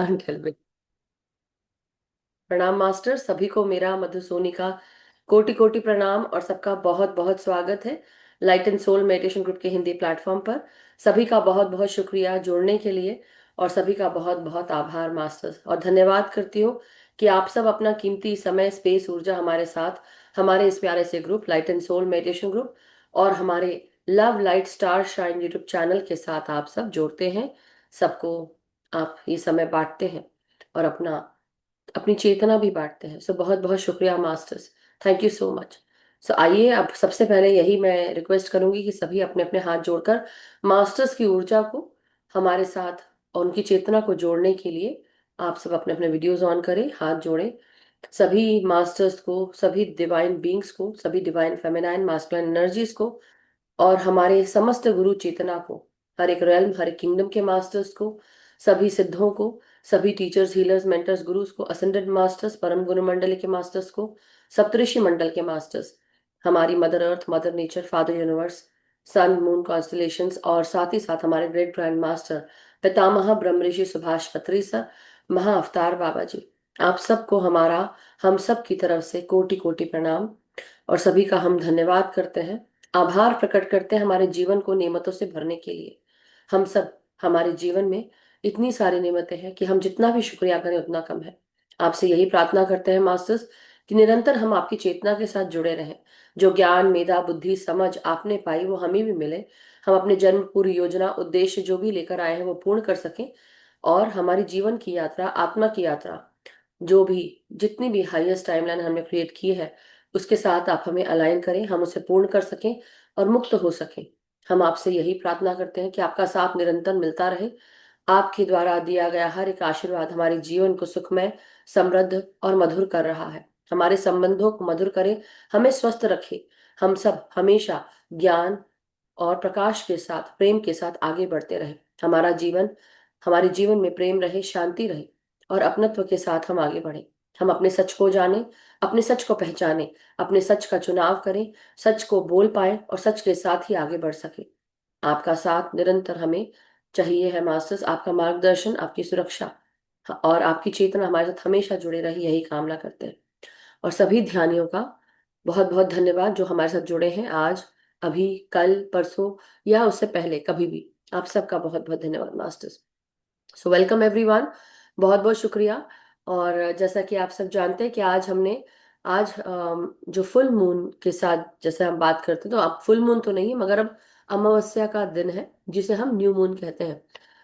Uncle भी। प्रणाम master, सभी को मेरा मधुसोनी का कोटि कोटि प्रणाम और सबका बहुत बहुत स्वागत है light and soul meditation group के हिंदी प्लेटफॉर्म पर। सभी का बहुत बहुत शुक्रिया जुड़ने के लिए और सभी का बहुत बहुत आभार मास्टर्स, और धन्यवाद करती हूँ कि आप सब अपना कीमती समय, स्पेस, ऊर्जा हमारे साथ, हमारे इस प्यारे से group light and soul meditation group और हमारे love light star shine YouTube channel के साथ आप सब जोड़ते हैं। सबको आप ये समय बांटते हैं और अपनी चेतना भी बांटते हैं। सो बहुत बहुत शुक्रिया masters, thank you so much. So आइए, अब सबसे पहले यही मैं रिक्वेस्ट करूंगी कि सभी अपने अपने हाथ जोड़कर मास्टर्स की ऊर्जा को हमारे साथ और उनकी चेतना को जोड़ने के लिए आप सब अपने अपने वीडियोस ऑन करें, हाथ जोड़ें। सभी मास्टर्स को, सभी डिवाइन बींग्स को, सभी डिवाइन फेमिनाइन मास्कुलिन एनर्जीज को और हमारे समस्त गुरु चेतना को, हर एक रेल्म, हर एक किंगडम के मास्टर्स को, सभी सिद्धों को, सभी टीचर्स, हीलर्स, मेंटर्स, गुरुज को, असेंडेड मास्टर्स, परम गुरु मंडली के मास्टर्स को, सप्तऋषि मंडल के मास्टर्स, हमारी mother earth, mother nature, father universe, sun, moon, constellations और साथ ही साथ हमारे ग्रेट ग्रैंड मास्टर पितामह ब्रह्म ऋषि सुभाष पत्री सर, महा अवतार बाबा जी, आप सबको हमारा, हम सब की तरफ से कोटि कोटि प्रणाम। और सभी का हम धन्यवाद करते हैं, आभार प्रकट करते हैं हमारे जीवन को नेमतों से भरने के लिए। हम सब, हमारे जीवन में इतनी सारी नेमतें हैं कि हम जितना भी शुक्रिया करें उतना कम है। आपसे यही प्रार्थना करते हैं मास्टर्स कि निरंतर हम आपकी चेतना के साथ जुड़े रहें। जो ज्ञान, मेधा, बुद्धि, समझ आपने पाई वो हमें भी मिले। हम अपने जन्म पूरी योजना, उद्देश्य जो भी लेकर आए हैं वो पूर्ण कर सकें। और हमारी जीवन की यात्रा, आत्मा की यात्रा, जो भी, जितनी भी हाईएस्ट टाइमलाइन हमने क्रिएट की है उसके साथ आप हमें अलाइन करें, हम उसे पूर्ण कर सकें और मुक्त हो सकें। हम आपसे यही प्रार्थना करते हैं कि आपका साथ निरंतर मिलता रहे। आपके द्वारा दिया गया हर एक आशीर्वाद हमारे जीवन को सुखमय, समृद्ध और मधुर कर रहा है। हमारे संबंधों को मधुर करे, हमें स्वस्थ रखे। हम सब हमेशा ज्ञान और प्रकाश के साथ, प्रेम के साथ आगे बढ़ते रहे। हमारा जीवन, हमारे जीवन में प्रेम रहे, शांति रहे और अपनत्व के साथ हम आगे बढ़े। हम अपने सच को जाने, अपने सच को पहचाने, अपने सच का चुनाव करें, सच को बोल पाए और सच के साथ ही आगे बढ़ सके। आपका साथ निरंतर हमें चाहिए है मास्टर्स, आपका मार्गदर्शन, आपकी सुरक्षा और आपकी चेतना हमारे साथ हमेशा जुड़े रही, यही कामना करते हैं। और सभी ध्यानियों का बहुत बहुत धन्यवाद जो हमारे साथ जुड़े हैं आज, अभी, कल, परसों या उससे पहले कभी भी। आप सबका बहुत बहुत धन्यवाद मास्टर्स। सो वेलकम एवरीवन, बहुत बहुत शुक्रिया। और जैसा कि आप सब जानते हैं कि आज जो फुल मून के साथ जैसे हम बात करते हैं, तो अब फुल मून तो नहीं है मगर अब अमावस्या का दिन है जिसे हम न्यू मून कहते हैं,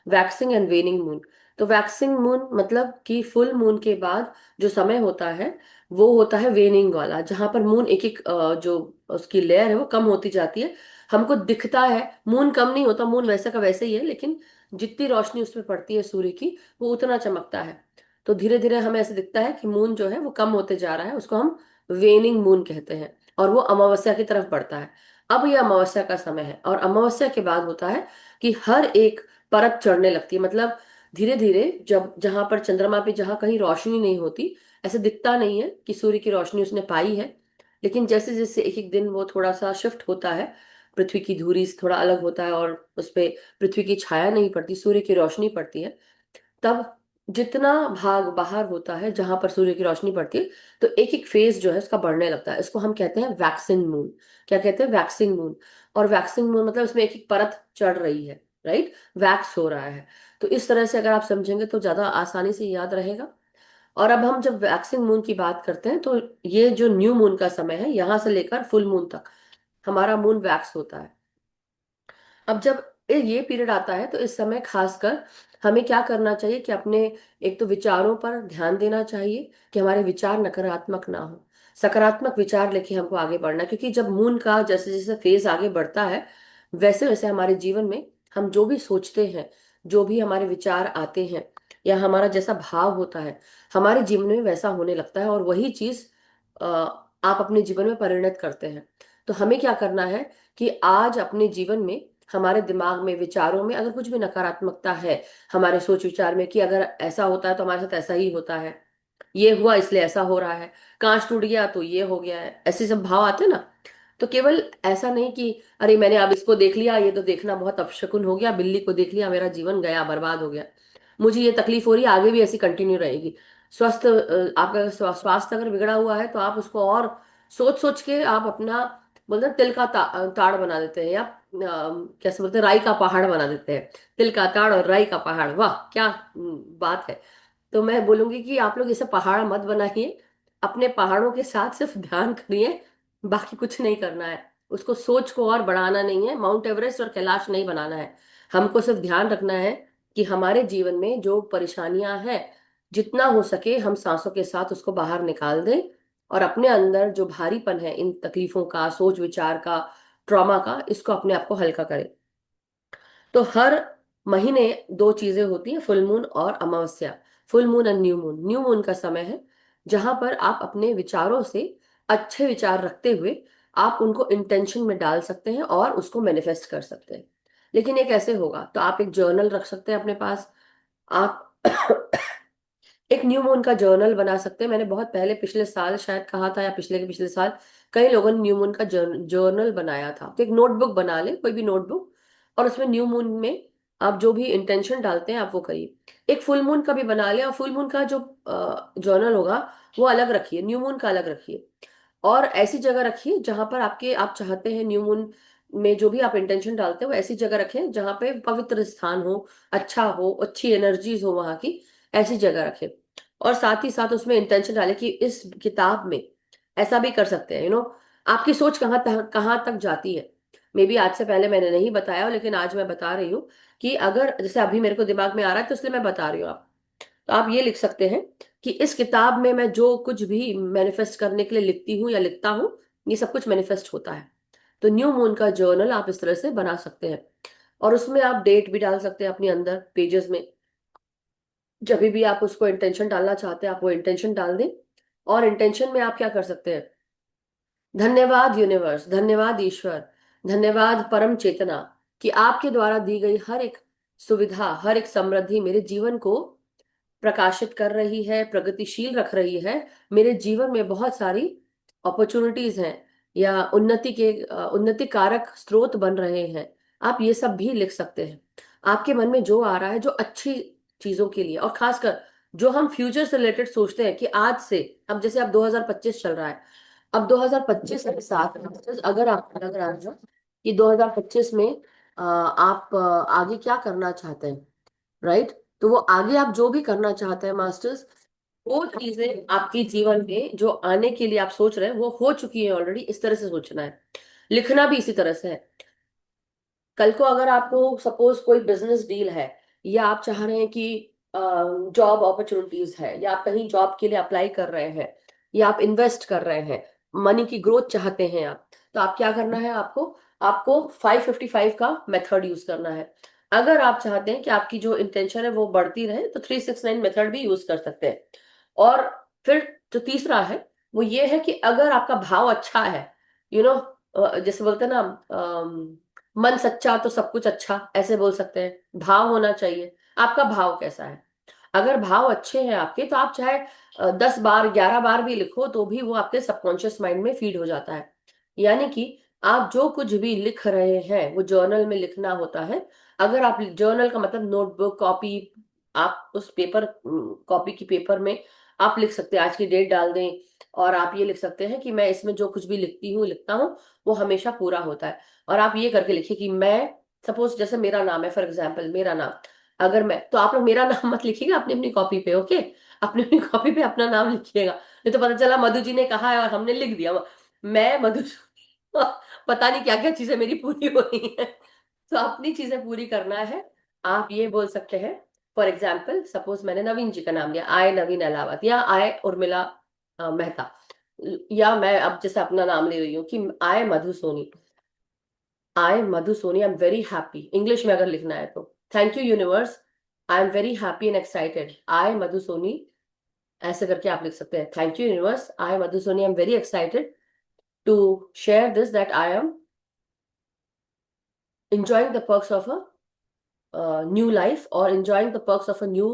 वैक्सिंग एंड वेनिंग मून। तो वैक्सिंग मून मतलब कि फुल मून के बाद जो समय होता है वो होता है वेनिंग वाला, जहां पर मून एक एक जो उसकी लेयर है वो कम होती जाती है। हमको दिखता है मून कम नहीं होता, मून वैसा का वैसे ही है, लेकिन जितनी रोशनी उस पर पड़ती है सूर्य की वो उतना चमकता है। तो धीरे धीरे हमें ऐसे दिखता है कि मून जो है वो कम होते जा रहा है, उसको हम वेनिंग मून कहते हैं और वो अमावस्या की तरफ बढ़ता है। अब ये अमावस्या का समय है और अमावस्या के बाद होता है कि हर एक परत चढ़ने लगती है। मतलब धीरे धीरे, जब जहां पर चंद्रमा पे जहां कहीं रोशनी नहीं होती, ऐसे दिखता नहीं है कि सूर्य की रोशनी उसने पाई है, लेकिन जैसे जैसे एक एक दिन वो थोड़ा सा शिफ्ट होता है, पृथ्वी की धुरी से थोड़ा अलग होता है और उस पे पृथ्वी की छाया नहीं पड़ती, सूर्य की रोशनी पड़ती है, तब जितना भाग बाहर होता है जहां पर सूर्य की रोशनी पड़ती है, तो एक एक फेज जो है उसका बढ़ने लगता है। इसको हम कहते हैं वैक्सिंग मून। क्या कहते हैं? Waxing moon. और वैक्सिंग मून मतलब इसमें एक एक परत चढ़ रही है, राइट, वैक्स हो रहा है। तो इस तरह से अगर आप समझेंगे तो ज्यादा आसानी से याद रहेगा। और अब हम जब वैक्सिंग मून की बात करते हैं तो ये जो न्यू मून का समय है, यहां से लेकर फुल मून तक हमारा मून वैक्स होता है। अब जब ये पीरियड आता है तो इस समय खासकर हमें क्या करना चाहिए कि अपने, एक तो विचारों पर ध्यान देना चाहिए कि हमारे विचार नकारात्मक ना हो, सकारात्मक विचार लेके हमको आगे बढ़ना है। क्योंकि जब मून का जैसे जैसे फेज आगे बढ़ता है वैसे वैसे हमारे जीवन में हम जो भी सोचते हैं, जो भी हमारे विचार आते हैं या हमारा जैसा भाव होता है, हमारे जीवन में वैसा होने लगता है और वही चीज आप अपने जीवन में परिणत करते हैं। तो हमें क्या करना है कि आज अपने जीवन में, हमारे दिमाग में, विचारों में अगर कुछ भी नकारात्मकता है, हमारे सोच विचार में कि अगर ऐसा होता है तो हमारे साथ ऐसा ही होता है, ये हुआ इसलिए ऐसा हो रहा है, कांच टूट गया तो ये हो गया है, ऐसे सब भाव आते हैं ना। तो केवल ऐसा नहीं कि अरे मैंने अब इसको देख लिया, ये तो देखना बहुत अपशकुन हो गया, बिल्ली को देख लिया, मेरा जीवन गया, बर्बाद हो गया। मुझे ये तकलीफ हो रही है, आगे भी ऐसी कंटिन्यू रहेगी। आपका स्वास्थ्य अगर बिगड़ा हुआ है तो आप उसको और सोच सोच के आप अपना बोलते हैं तिल का ताड़ बना देते हैं, या कैसे बोलते हैं, राई का पहाड़ बना देते हैं। तिल का ताड़ और राई का पहाड़, वाह क्या बात है। तो मैं बोलूंगी कि आप लोग इसे पहाड़ मत बनाइए, अपने पहाड़ों के साथ सिर्फ ध्यान करिए, बाकी कुछ नहीं करना है। उसको सोच को और बढ़ाना नहीं है, माउंट एवरेस्ट और कैलाश नहीं बनाना है। हमको सिर्फ ध्यान रखना है कि हमारे जीवन में जो परेशानियां हैं, जितना हो सके हम सांसों के साथ उसको बाहर निकाल दें, और अपने अंदर जो भारीपन है इन तकलीफों का, सोच विचार का, ट्रॉमा का, इसको अपने आप को हल्का करें। तो हर महीने दो चीजें होती हैं, फुल मून और अमावस्या। Full moon and new moon. New moon का समय है जहां पर आप अपने विचारों से अच्छे विचार रखते हुए आप उनको इंटेंशन में डाल सकते हैं और उसको मैनिफेस्ट कर सकते हैं। लेकिन ये कैसे होगा? तो आप एक जर्नल रख सकते हैं अपने पास। आप एक न्यू मून का जर्नल बना सकते हैं। मैंने बहुत पहले पिछले साल शायद कहा था, या पिछले के पिछले साल कई लोगों ने न्यू मून का जर्नल बनाया था। तो एक नोटबुक बना ले, कोई भी नोटबुक, और उसमें न्यू मून में आप जो भी इंटेंशन डालते हैं आप वो करिए। एक फुल मून का भी बना ले, और फुल मून का जो जर्नल होगा वो अलग रखिए, न्यू मून का अलग रखिए। और ऐसी जगह रखिए जहां पर आप चाहते हैं न्यू मून में जो भी आप इंटेंशन डालते हैं वो ऐसी जगह रखें जहां पे पवित्र स्थान हो, अच्छा हो, अच्छी एनर्जीज हो वहां की, ऐसी जगह रखें। और साथ ही साथ उसमें इंटेंशन डालें कि इस किताब में ऐसा भी कर सकते हैं, आपकी सोच कहाँ तक जाती है। मे बी आज से पहले मैंने नहीं बताया, लेकिन आज मैं बता रही हूँ कि अगर जैसे अभी मेरे को दिमाग में आ रहा है तो इसलिए मैं बता रही हूँ। आप तो आप ये लिख सकते हैं कि इस किताब में मैं जो कुछ भी मैनिफेस्ट करने के लिए लिखती हूँ या लिखता हूँ, ये सब कुछ मैनिफेस्ट होता है। तो न्यू मून का जर्नल आप इस तरह से बना सकते हैं, और उसमें आप डेट भी डाल सकते हैं अपने अंदर पेजेस में। जब भी आप उसको इंटेंशन डालना चाहते हैं आप वो इंटेंशन डाल दें। और इंटेंशन में आप क्या कर सकते हैं? धन्यवाद यूनिवर्स, धन्यवाद ईश्वर, धन्यवाद परम चेतना, कि आपके द्वारा दी गई हर एक सुविधा, हर एक समृद्धि मेरे जीवन को प्रकाशित कर रही है, प्रगतिशील रख रही है। मेरे जीवन में बहुत सारी अपॉर्चुनिटीज हैं, या उन्नति कारक स्रोत बन रहे हैं। आप ये सब भी लिख सकते हैं। आपके मन में जो आ रहा है, जो अच्छी चीजों के लिए, और खासकर जो हम फ्यूचर से रिलेटेड सोचते हैं कि आज से, अब जैसे अब 2025 चल रहा है, अब 2025 के साथ अगर आपको लग रहा है कि 2025 में आप आगे क्या करना चाहते हैं, राइट? तो वो आगे आप जो भी करना चाहते हैं मास्टर्स, वो चीजें आपके जीवन में जो आने के लिए आप सोच रहे हैं वो हो चुकी है ऑलरेडी। इस तरह से सोचना है। लिखना भी इसी तरह से है। कल को अगर आपको सपोज कोई बिजनेस डील है, या आप चाह रहे हैं कि जॉब अपॉर्चुनिटीज है, या आप कहीं जॉब के लिए अप्लाई कर रहे हैं, या आप इन्वेस्ट कर रहे हैं, मनी की ग्रोथ चाहते हैं आप, तो आप क्या करना है? आपको आपको 555 का मेथड यूज करना है। अगर आप चाहते हैं कि आपकी जो इंटेंशन है वो बढ़ती रहे तो 369 मेथड भी यूज कर सकते हैं। और फिर जो तीसरा है वो ये है कि अगर आपका भाव अच्छा है, यू नो जैसे बोलते हैं ना, मन सच्चा तो सब कुछ अच्छा, ऐसे बोल सकते हैं। भाव होना चाहिए। आपका भाव कैसा है? अगर भाव अच्छे हैं आपके, तो आप चाहे 10 बार 11 बार भी लिखो तो भी वो आपके सबकॉन्शियस माइंड में फीड हो जाता है। यानी कि आप जो कुछ भी लिख रहे हैं वो जर्नल में लिखना होता है। अगर आप जर्नल का मतलब नोटबुक, कॉपी, आप उस पेपर, कॉपी की पेपर में आप लिख सकते हैं, आज की डेट डाल दें, और आप ये लिख सकते हैं कि मैं इसमें जो कुछ भी लिखता हूँ वो हमेशा पूरा होता है। और आप ये करके लिखिए कि मैं, सपोज जैसे मेरा नाम है, फॉर एग्जाम्पल मेरा नाम, अगर मैं, तो आप लोग मेरा नाम मत लिखिएगा अपनी अपनी कॉपी पे, ओके? अपनी अपनी कॉपी पे अपना नाम लिखिएगा, नहीं तो पता चला मधु जी ने कहा है और हमने लिख दिया मैं मधु पता नहीं क्या क्या चीजें मेरी पूरी हो रही है। तो अपनी चीजें पूरी करना है। आप ये बोल सकते हैं, फॉर एग्जाम्पल सपोज मैंने नवीन जी का नाम लिया, आय नवीन अलावत, या आय उर्मिला मेहता, या मैं अब जैसे अपना नाम ले रही हूँ कि I Madhu Soni. I am Madhu Soni, I am very happy, English में अगर लिखना है तो thank you universe, I am very happy and excited, I Madhu Soni, ऐसे करके आप लिख सकते हैं। Thank you universe, I Madhu Soni, I am very excited to share this that I am enjoying the perks of a new life, or enjoying the perks of a new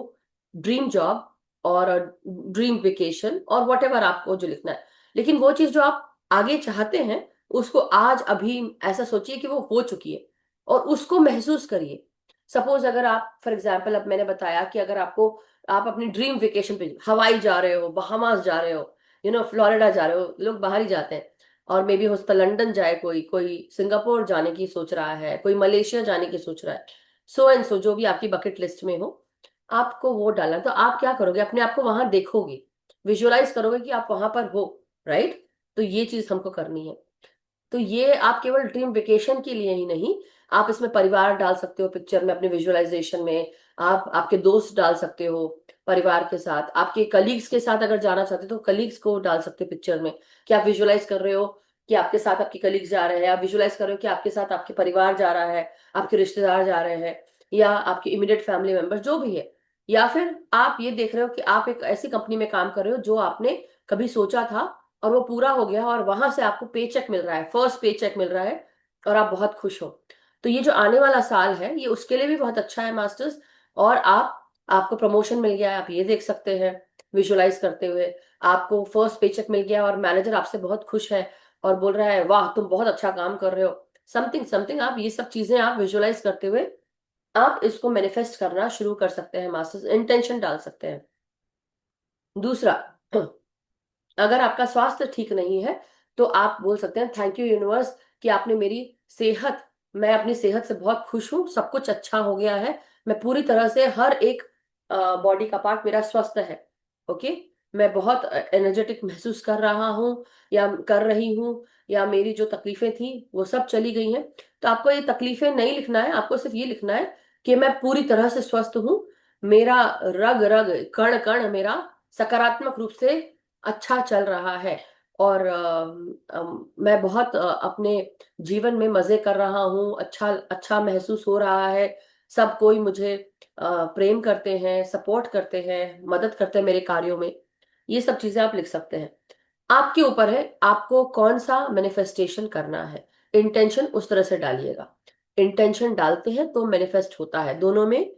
dream job, और dream vacation, और what ever आपको जो लिखना है। लेकिन वो चीज जो आप आगे चाहते हैं उसको आज अभी ऐसा सोचिए कि वो हो चुकी है, और उसको महसूस करिए। सपोज अगर आप फॉर एग्जाम्पल, अब मैंने बताया कि अगर आपको, आप अपनी ड्रीम वेकेशन पे हवाई जा रहे हो, बहामास जा रहे हो, फ्लोरिडा जा रहे हो, लोग बाहर ही जाते हैं, और मे बी हो सकता है लंदन जाए, कोई कोई सिंगापुर जाने की सोच रहा है, कोई मलेशिया जाने की सोच रहा है, सो एंड सो जो भी आपकी बकेट लिस्ट में हो, आपको वो डालना है। तो आप क्या करोगे, अपने आप को वहां देखोगे, विजुअलाइज करोगे कि आप वहां पर हो, राइट। तो ये चीज हमको करनी है। तो ये आप केवल ड्रीम वेकेशन के लिए ही नहीं, आप इसमें परिवार डाल सकते हो पिक्चर में, अपने विजुअलाइजेशन में। आप आपके दोस्त डाल सकते हो परिवार के साथ, आपके कलीग्स के साथ अगर जाना चाहते हो तो कलीग्स को डाल सकते हो पिक्चर में, कि आप विजुअलाइज कर रहे हो कि आपके साथ आपके कलीग्स जा रहे हैं, आप विजुअलाइज कर रहे हो कि आपके साथ आपके परिवार जा रहा है, आपके रिश्तेदार जा रहे हैं, या आपके इमीडिएट फैमिली मेंबर्स जो भी है। या फिर आप ये देख रहे हो कि आप एक ऐसी कंपनी में काम कर रहे हो जो आपने कभी सोचा था, और वो पूरा हो गया, और वहां से आपको पे चेक मिल रहा है, फर्स्ट पे चेक मिल रहा है, और आप बहुत खुश हो। तो ये जो आने वाला साल है, ये उसके लिए भी बहुत अच्छा है मास्टर्स। और आपको प्रमोशन मिल गया है, आप ये देख सकते हैं विजुअलाइज करते हुए। आपको फर्स्ट पे चेक मिल गया और मैनेजर आपसे बहुत खुश है और बोल रहा है वाह तुम बहुत अच्छा काम कर रहे हो, समथिंग समथिंग। आप ये सब चीजें आप विजुअलाइज करते हुए आप इसको मैनिफेस्ट करना शुरू कर सकते हैं मास्टर्स, इंटेंशन डाल सकते हैं। दूसरा, अगर आपका स्वास्थ्य ठीक नहीं है, तो आप बोल सकते हैं थैंक यू यूनिवर्स कि आपने मेरी सेहत, मैं अपनी सेहत से बहुत खुश हूँ, सब कुछ अच्छा हो गया है, मैं पूरी तरह से हर एक बॉडी का पार्ट मेरा स्वस्थ है। ओके, मैं बहुत एनर्जेटिक महसूस कर रहा हूँ या कर रही हूँ, या मेरी जो तकलीफें थी वो सब चली गई हैं। तो आपको ये तकलीफें नहीं लिखना है, आपको सिर्फ ये लिखना है कि मैं पूरी तरह से स्वस्थ हूँ, मेरा रग रग कण कण मेरा सकारात्मक रूप से अच्छा चल रहा है, और मैं बहुत अपने जीवन में मजे कर रहा हूँ, अच्छा अच्छा महसूस हो रहा है, सब कोई मुझे प्रेम करते हैं, सपोर्ट करते हैं, मदद करते हैं मेरे कार्यों में। ये सब चीजें आप लिख सकते हैं। आपके ऊपर है आपको कौन सा मैनिफेस्टेशन करना है, इंटेंशन उस तरह से डालिएगा। इंटेंशन डालते हैं तो मैनिफेस्ट होता है, दोनों में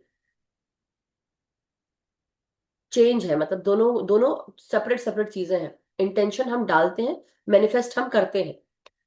चेंज है, मतलब दोनों दोनों सेपरेट सेपरेट चीजें हैं। इंटेंशन हम डालते हैं, मैनिफेस्ट हम करते हैं।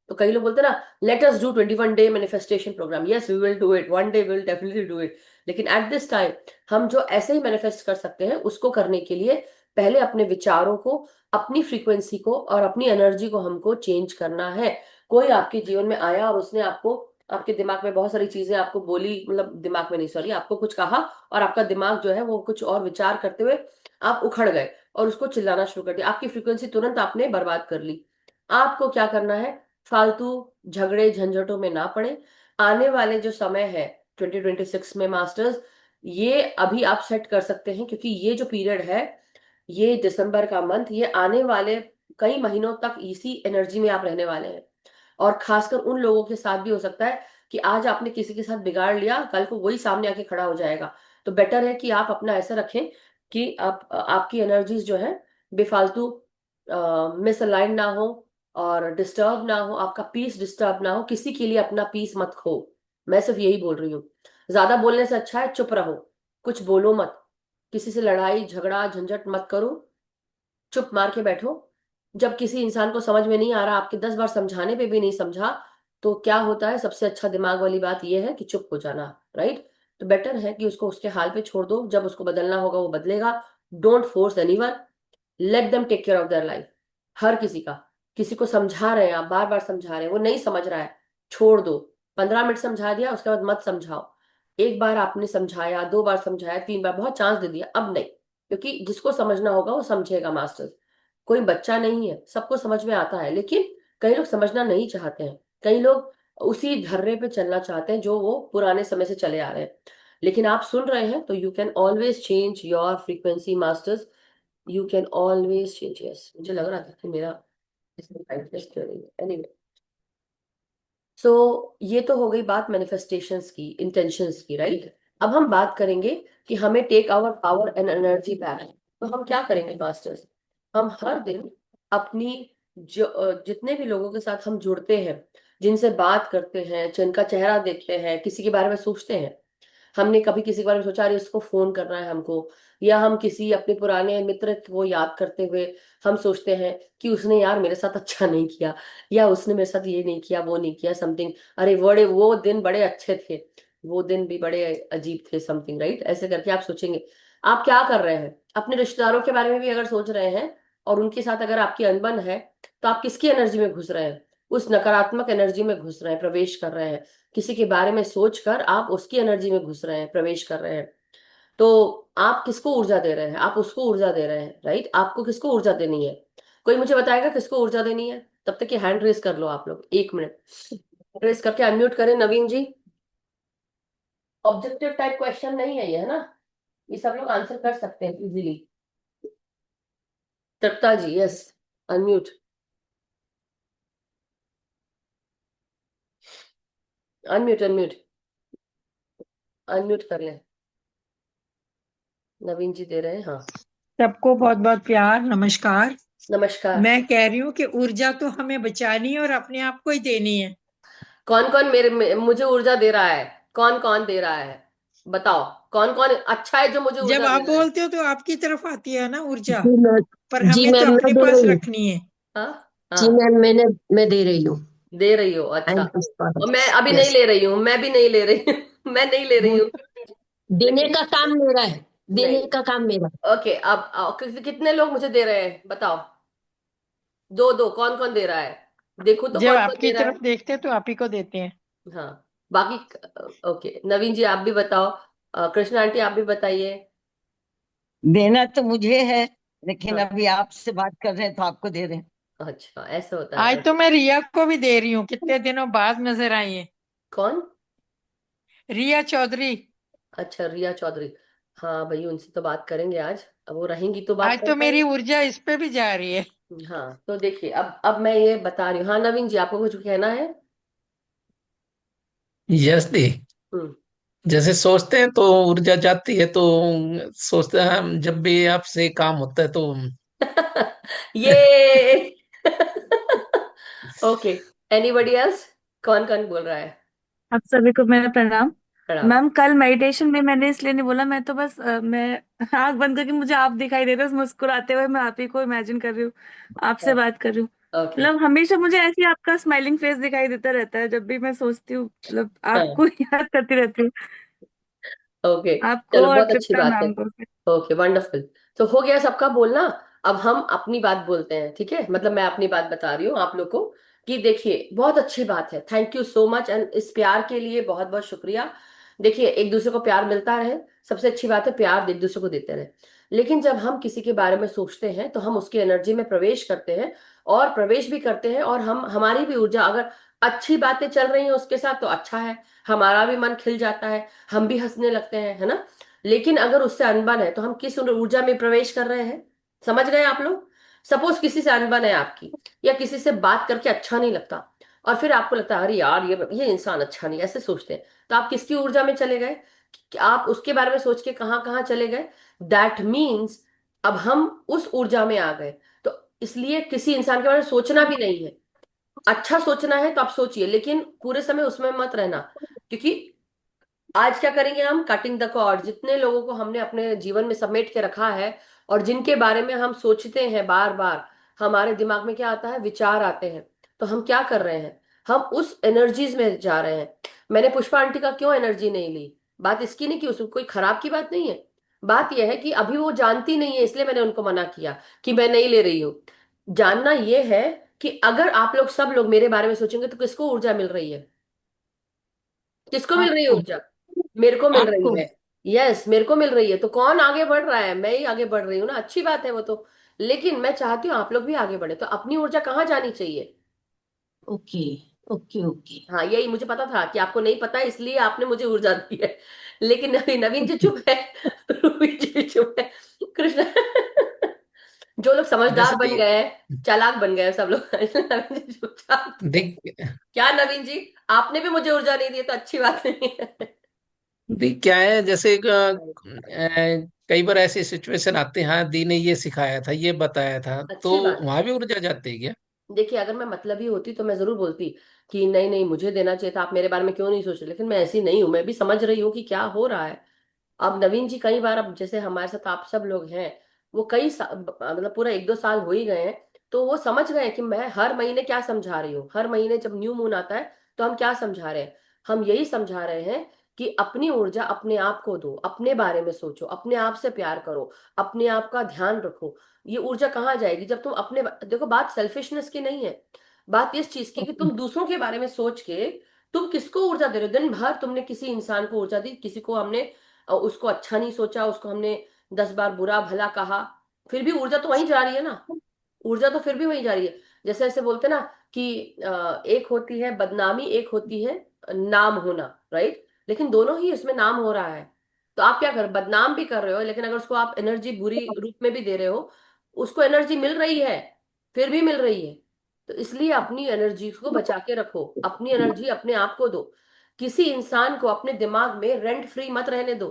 तो कई लोग बोलते हैं ना, let us do 21 day manifestation programme, yes we will do it, one day will definitely do it. लेकिन एट दिस टाइम हम जो ऐसे ही मैनिफेस्ट कर सकते हैं, उसको करने के लिए पहले अपने विचारों को, अपनी फ्रीक्वेंसी को और अपनी एनर्जी को हमको चेंज करना है। कोई आपके जीवन में आया और उसने आपको, आपके दिमाग में बहुत सारी चीजें आपको बोली, मतलब दिमाग में नहीं, सॉरी, आपको कुछ कहा, और आपका दिमाग जो है वो कुछ और विचार करते हुए आप उखड़ गए और उसको चिल्लाना शुरू कर दिया, आपकी फ्रीक्वेंसी तुरंत आपने बर्बाद कर ली। आपको क्या करना है, फालतू झगड़े झंझटों में ना पड़े। आने वाले जो समय है 2026 में मास्टर्स, ये अभी आप सेट कर सकते हैं, क्योंकि ये जो पीरियड है, ये दिसंबर का मंथ, ये आने वाले कई महीनों तक इसी एनर्जी में आप रहने वाले हैं। और खासकर उन लोगों के साथ भी हो सकता है कि आज आपने किसी के साथ बिगाड़ लिया, कल को वही सामने आके खड़ा हो जाएगा। तो बेटर है कि आप अपना ऐसा रखें कि आप, आपकी एनर्जीज जो है बेफालतू मिसअलाइन ना हो, और डिस्टर्ब ना हो, आपका पीस डिस्टर्ब ना हो, किसी के लिए अपना पीस मत खो। मैं सिर्फ यही बोल रही हूँ। ज्यादा बोलने से अच्छा है चुप रहो, कुछ बोलो मत, किसी से लड़ाई झगड़ा झंझट मत करो, चुप मार के बैठो। जब किसी इंसान को समझ में नहीं आ रहा, आपके 10 बार समझाने पे भी नहीं समझा, तो क्या होता है, सबसे अच्छा दिमाग वाली बात यह है कि चुप हो जाना, राइट। तो बेटर है कि उसको उसके हाल पे छोड़ दो, जब उसको बदलना होगा वो बदलेगा। Don't force anyone, let them take care of their life. हर किसी का, किसी को समझा रहे हैं आप, बार बार समझा रहे हैं, वो नहीं समझ रहा है, छोड़ दो। 15 मिनट समझा दिया, उसके बाद मत समझाओ। एक बार आपने समझाया, 2 बार समझाया, 3 बार, बहुत चांस दे दिया, अब नहीं। क्योंकि जिसको समझना होगा वो समझेगा मास्टर्स, कोई बच्चा नहीं है, सबको समझ में आता है। लेकिन कई लोग समझना नहीं चाहते हैं, कई लोग उसी धर्रे पे चलना चाहते हैं जो वो पुराने समय से चले आ रहे हैं। लेकिन आप सुन रहे हैं तो you can always change your frequency masters, you can always change. Yes, मुझे लग रहा था कि मेरा इसमें brightness क्यों नहीं है, एनीवे। सो ये तो हो गई बात मैनिफेस्टेशंस की, इंटेंशंस की, राइट। अब हम बात करेंगे कि हमें take our power and energy back. तो हम क्या करेंगे मास्टर्स, हम हर दिन अपनी जो जितने भी लोगों के साथ हम जुड़ते हैं, जिनसे बात करते हैं, जिनका चेहरा देखते हैं, किसी के बारे में सोचते हैं, हमने कभी किसी के बारे में सोचा अरे उसको फोन करना है हमको, या हम किसी अपने पुराने मित्र को याद करते हुए हम सोचते हैं कि उसने यार मेरे साथ अच्छा नहीं किया, या उसने मेरे साथ ये नहीं किया वो नहीं किया, समथिंग, अरे बड़े वो दिन बड़े अच्छे थे। वो दिन भी बड़े अजीब थे, समथिंग राइट, ऐसे करके आप सोचेंगे। आप क्या कर रहे हैं, अपने रिश्तेदारों के बारे में भी अगर सोच रहे हैं और उनके साथ अगर आपकी अनबन है, तो आप किसकी एनर्जी में घुस रहे हैं? उस नकारात्मक एनर्जी में घुस रहे हैं, प्रवेश कर रहे हैं। किसी के बारे में सोचकर आप उसकी एनर्जी में घुस रहे हैं, प्रवेश कर रहे हैं। तो आप किसको ऊर्जा दे रहे हैं? आप उसको ऊर्जा दे रहे हैं, राइट। आपको किसको ऊर्जा देनी है? कोई मुझे बताएगा किसको ऊर्जा देनी है? तब तक ये हैंड रेस कर लो आप लोग, 1 मिनट रेस करके अनम्यूट करें नवीन जी। ऑब्जेक्टिव टाइप क्वेश्चन नहीं है ये, है ना? ये सब लोग आंसर कर सकते हैं easily. Tripta ji, yes, unmute, unmute, unmute, unmute कर लें। नवीन जी दे रहे हैं, हाँ। सबको बहुत बहुत प्यार नमस्कार। नमस्कार। मैं कह रही हूँ कि ऊर्जा तो हमें बचानी है और अपने आप को ही देनी है। कौन कौन मुझे ऊर्जा दे रहा है? कौन कौन दे रहा है? बताओ। कौन कौन अच्छा है जो मुझे जब ऊर्जा दे आप रहा है? बोलते हो तो आपकी तरफ आती है ना ऊर्जा, जी मैम। पर जी हमें तो मैम, मैं अपने दे पास रही हूँ। रखनी है। हाँ। जी हाँ, मैम, मैं दे रही हूँ। दे रही हो, आई अच्छा। एम पुष्पा। और मैं अभी नहीं यस। ले रही हूँ, मैं भी नहीं ले रही हूँ। मैं नहीं ले रही हूँ। देने लेकिन का काम मेरा है। नहीं, देने का काम मेरा ओके, अब कितने लोग मुझे दे रहे हैं बताओ? दो दो, कौन कौन दे रहा है? देखो तो जब कौन कौन आपकी दे रहा तरफ है। देखते हैं तो आप ही को देते हैं। हाँ, बाकी। ओके, नवीन जी आप भी बताओ। कृष्णा आंटी आप भी बताइए। है। देना तो मुझे है, लेकिन हाँ, अभी आपसे बात कर रहे हैं तो आपको दे रहे हैं। अच्छा ऐसा होता है, आज तो ओके। मैं रिया को भी दे रही हूँ, कितने दिनों बाद नजर आई है। कौन? रिया चौधरी। अच्छा, रिया चौधरी। हाँ भाई, उनसे तो बात करेंगे आज। अब वो रहेंगी तो बात आज कर तो मेरी पाएंगे। ऊर्जा इस पे भी जा रही है। हाँ, तो देखिए, अब मैं ये बता रही हूँ। हाँ नवीन जी, आपको कुछ कहना है? यस दी। हम्म। जैसे सोचते हैं तो ऊर्जा जाती है, तो सोचते हैं हम जब भी आपसे काम होता है तो ये ओके, एनीबडी एल्स? कौन कौन बोल रहा है? आप सभी को मेरा प्रणाम। प्रणाम। मैम, कल मेडिटेशन में मैंने इसलिए नहीं बोला, मैं तो बस मैं आंख बंद करके मुझे आप दिखाई दे रहे हो मुस्कुराते हुए, मैं आप ही को इमेजिन कर रही हूँ, आपसे बात कर रही हूँ। ओके। मतलब हमेशा मुझे ऐसे ही आपका स्माइलिंग फेस दिखाई देता रहता है, जब भी मैं सोचती हूँ, मतलब हाँ, आपको याद करती रहती हूँ, ओके। आपको चलो, और बहुत अच्छी तृप्ता बात है। मैम को। Okay, wonderful. तो हो गया सबका बोलना। अब हम अपनी बात बोलते हैं, ठीक है? मतलब मैं अपनी बात बता रही हूँ आप लोग को कि देखिए, बहुत अच्छी बात है, thank you so much, and इस प्यार के लिए बहुत बहुत शुक्रिया। देखिए, एक दूसरे को प्यार मिलता रहे, सबसे अच्छी बात है, प्यार एक दूसरे को देते रहे। लेकिन जब हम किसी के बारे में सोचते हैं तो हम उसकी एनर्जी में प्रवेश करते हैं, और प्रवेश भी करते हैं, और हम हमारी भी ऊर्जा, अगर अच्छी बातें चल रही हैं उसके साथ तो अच्छा है, हमारा भी मन खिल जाता है, हम भी हंसने लगते हैं, है ना? लेकिन अगर उससे अनबन है तो हम किस ऊर्जा में प्रवेश कर रहे हैं? समझ गए आप लोग? सपोज किसी से अनबन है आपकी, या किसी से बात करके अच्छा नहीं लगता, और फिर आपको लगता है अरे यार, ये इंसान अच्छा नहीं, ऐसे सोचते हैं, तो आप किसकी ऊर्जा में चले गए? कि आप उसके बारे में सोच के कहाँ कहाँ चले गए? दैट मीन्स अब हम उस ऊर्जा में आ गए। तो इसलिए किसी इंसान के बारे में सोचना भी नहीं है। अच्छा सोचना है तो आप सोचिए, लेकिन पूरे समय उसमें मत रहना। क्योंकि आज क्या करेंगे हम? Cutting the cord. जितने लोगों को हमने अपने जीवन में समेट के रखा है, और जिनके बारे में हम सोचते हैं बार बार, हमारे दिमाग में क्या आता है? विचार आते हैं। तो हम क्या कर रहे हैं? हम उस एनर्जीज में जा रहे हैं। मैंने पुष्पा आंटी का क्यों एनर्जी नहीं ली? बात इसकी नहीं कि उसमें कोई खराब की बात नहीं है। बात यह है कि अभी वो जानती नहीं है, इसलिए मैंने उनको मना किया कि मैं नहीं ले रही हूँ। जानना यह है कि अगर आप लोग, सब लोग मेरे बारे में सोचेंगे तो किसको ऊर्जा मिल रही है? किसको मिल रही है आपको। ऊर्जा? मेरे को मिल रही आपको। है। यस, मेरे को मिल रही है। तो कौन आगे बढ़ रहा है? मैं ही आगे बढ़ रही हूँ ना, अच्छी बात है वो तो। लेकिन मैं चाहती हूँ आप लोग भी आगे बढ़े, तो अपनी ऊर्जा कहाँ जानी चाहिए? Okay, okay, okay. हाँ, यही मुझे पता था कि आपको नहीं पता है, इसलिए आपने मुझे ऊर्जा दी है। लेकिन नवीन नवीन जी चुप है। रूबी जी चुप है। कृष्ण, जो लोग समझदार जैसे बन कि गए हैं, चालाक बन गए हैं सब लोग। नवीन जी चुपचाप थे। देख क्या नवीन जी, आपने भी मुझे ऊर्जा नहीं दी तो अच्छी बात नहीं है। देख क्या है, जैसे कई बार ऐसी सिचुएशन आते हैं, हाँ दी ने ये सिखाया था, ये बताया था, तो अच्छी बात है। वहां भी ऊर्जा जाती है क्या? देखिए, अगर मैं मतलबी होती तो मैं जरूर बोलती कि नहीं नहीं, मुझे देना चाहिए था, आप मेरे बारे में क्यों नहीं सोच रहे। लेकिन मैं ऐसी नहीं हूं, मैं भी समझ रही हूँ कि क्या हो रहा है। अब नवीन जी कई बार, अब जैसे हमारे साथ आप सब लोग हैं, वो मतलब पूरा 1-2 साल हो ही गए हैं। तो वो समझ गए कि मैं हर महीने क्या समझा रही हूँ। हर महीने जब न्यू मून आता है तो हम क्या समझा रहे हैं? हम यही समझा रहे हैं कि अपनी ऊर्जा अपने आप को दो, अपने बारे में सोचो, अपने आप से प्यार करो, अपने आप का ध्यान रखो। ये ऊर्जा कहाँ जाएगी जब तुम अपने, देखो बात सेल्फिशनेस की नहीं है, बात इस चीज की कि तुम दूसरों के बारे में सोच के तुम किसको ऊर्जा दे रहे हो। दिन भर तुमने किसी इंसान को ऊर्जा दी, किसी को हमने उसको अच्छा नहीं सोचा, उसको हमने 10 बार बुरा भला कहा, फिर भी ऊर्जा तो वहीं जा रही है ना, ऊर्जा तो फिर भी वहीं जा रही है। जैसे ऐसे बोलते ना कि एक होती है बदनामी, एक होती है नाम होना, राइट, लेकिन दोनों ही इसमें नाम हो रहा है। तो आप क्या कर रहे हो, बदनाम भी कर रहे हो, लेकिन अगर उसको आप एनर्जी बुरी रूप में भी दे रहे हो, उसको एनर्जी मिल रही है, फिर भी मिल रही है। तो इसलिए अपनी एनर्जी को बचा के रखो, अपनी एनर्जी अपने आप को दो। किसी इंसान को अपने दिमाग में रेंट फ्री मत रहने दो।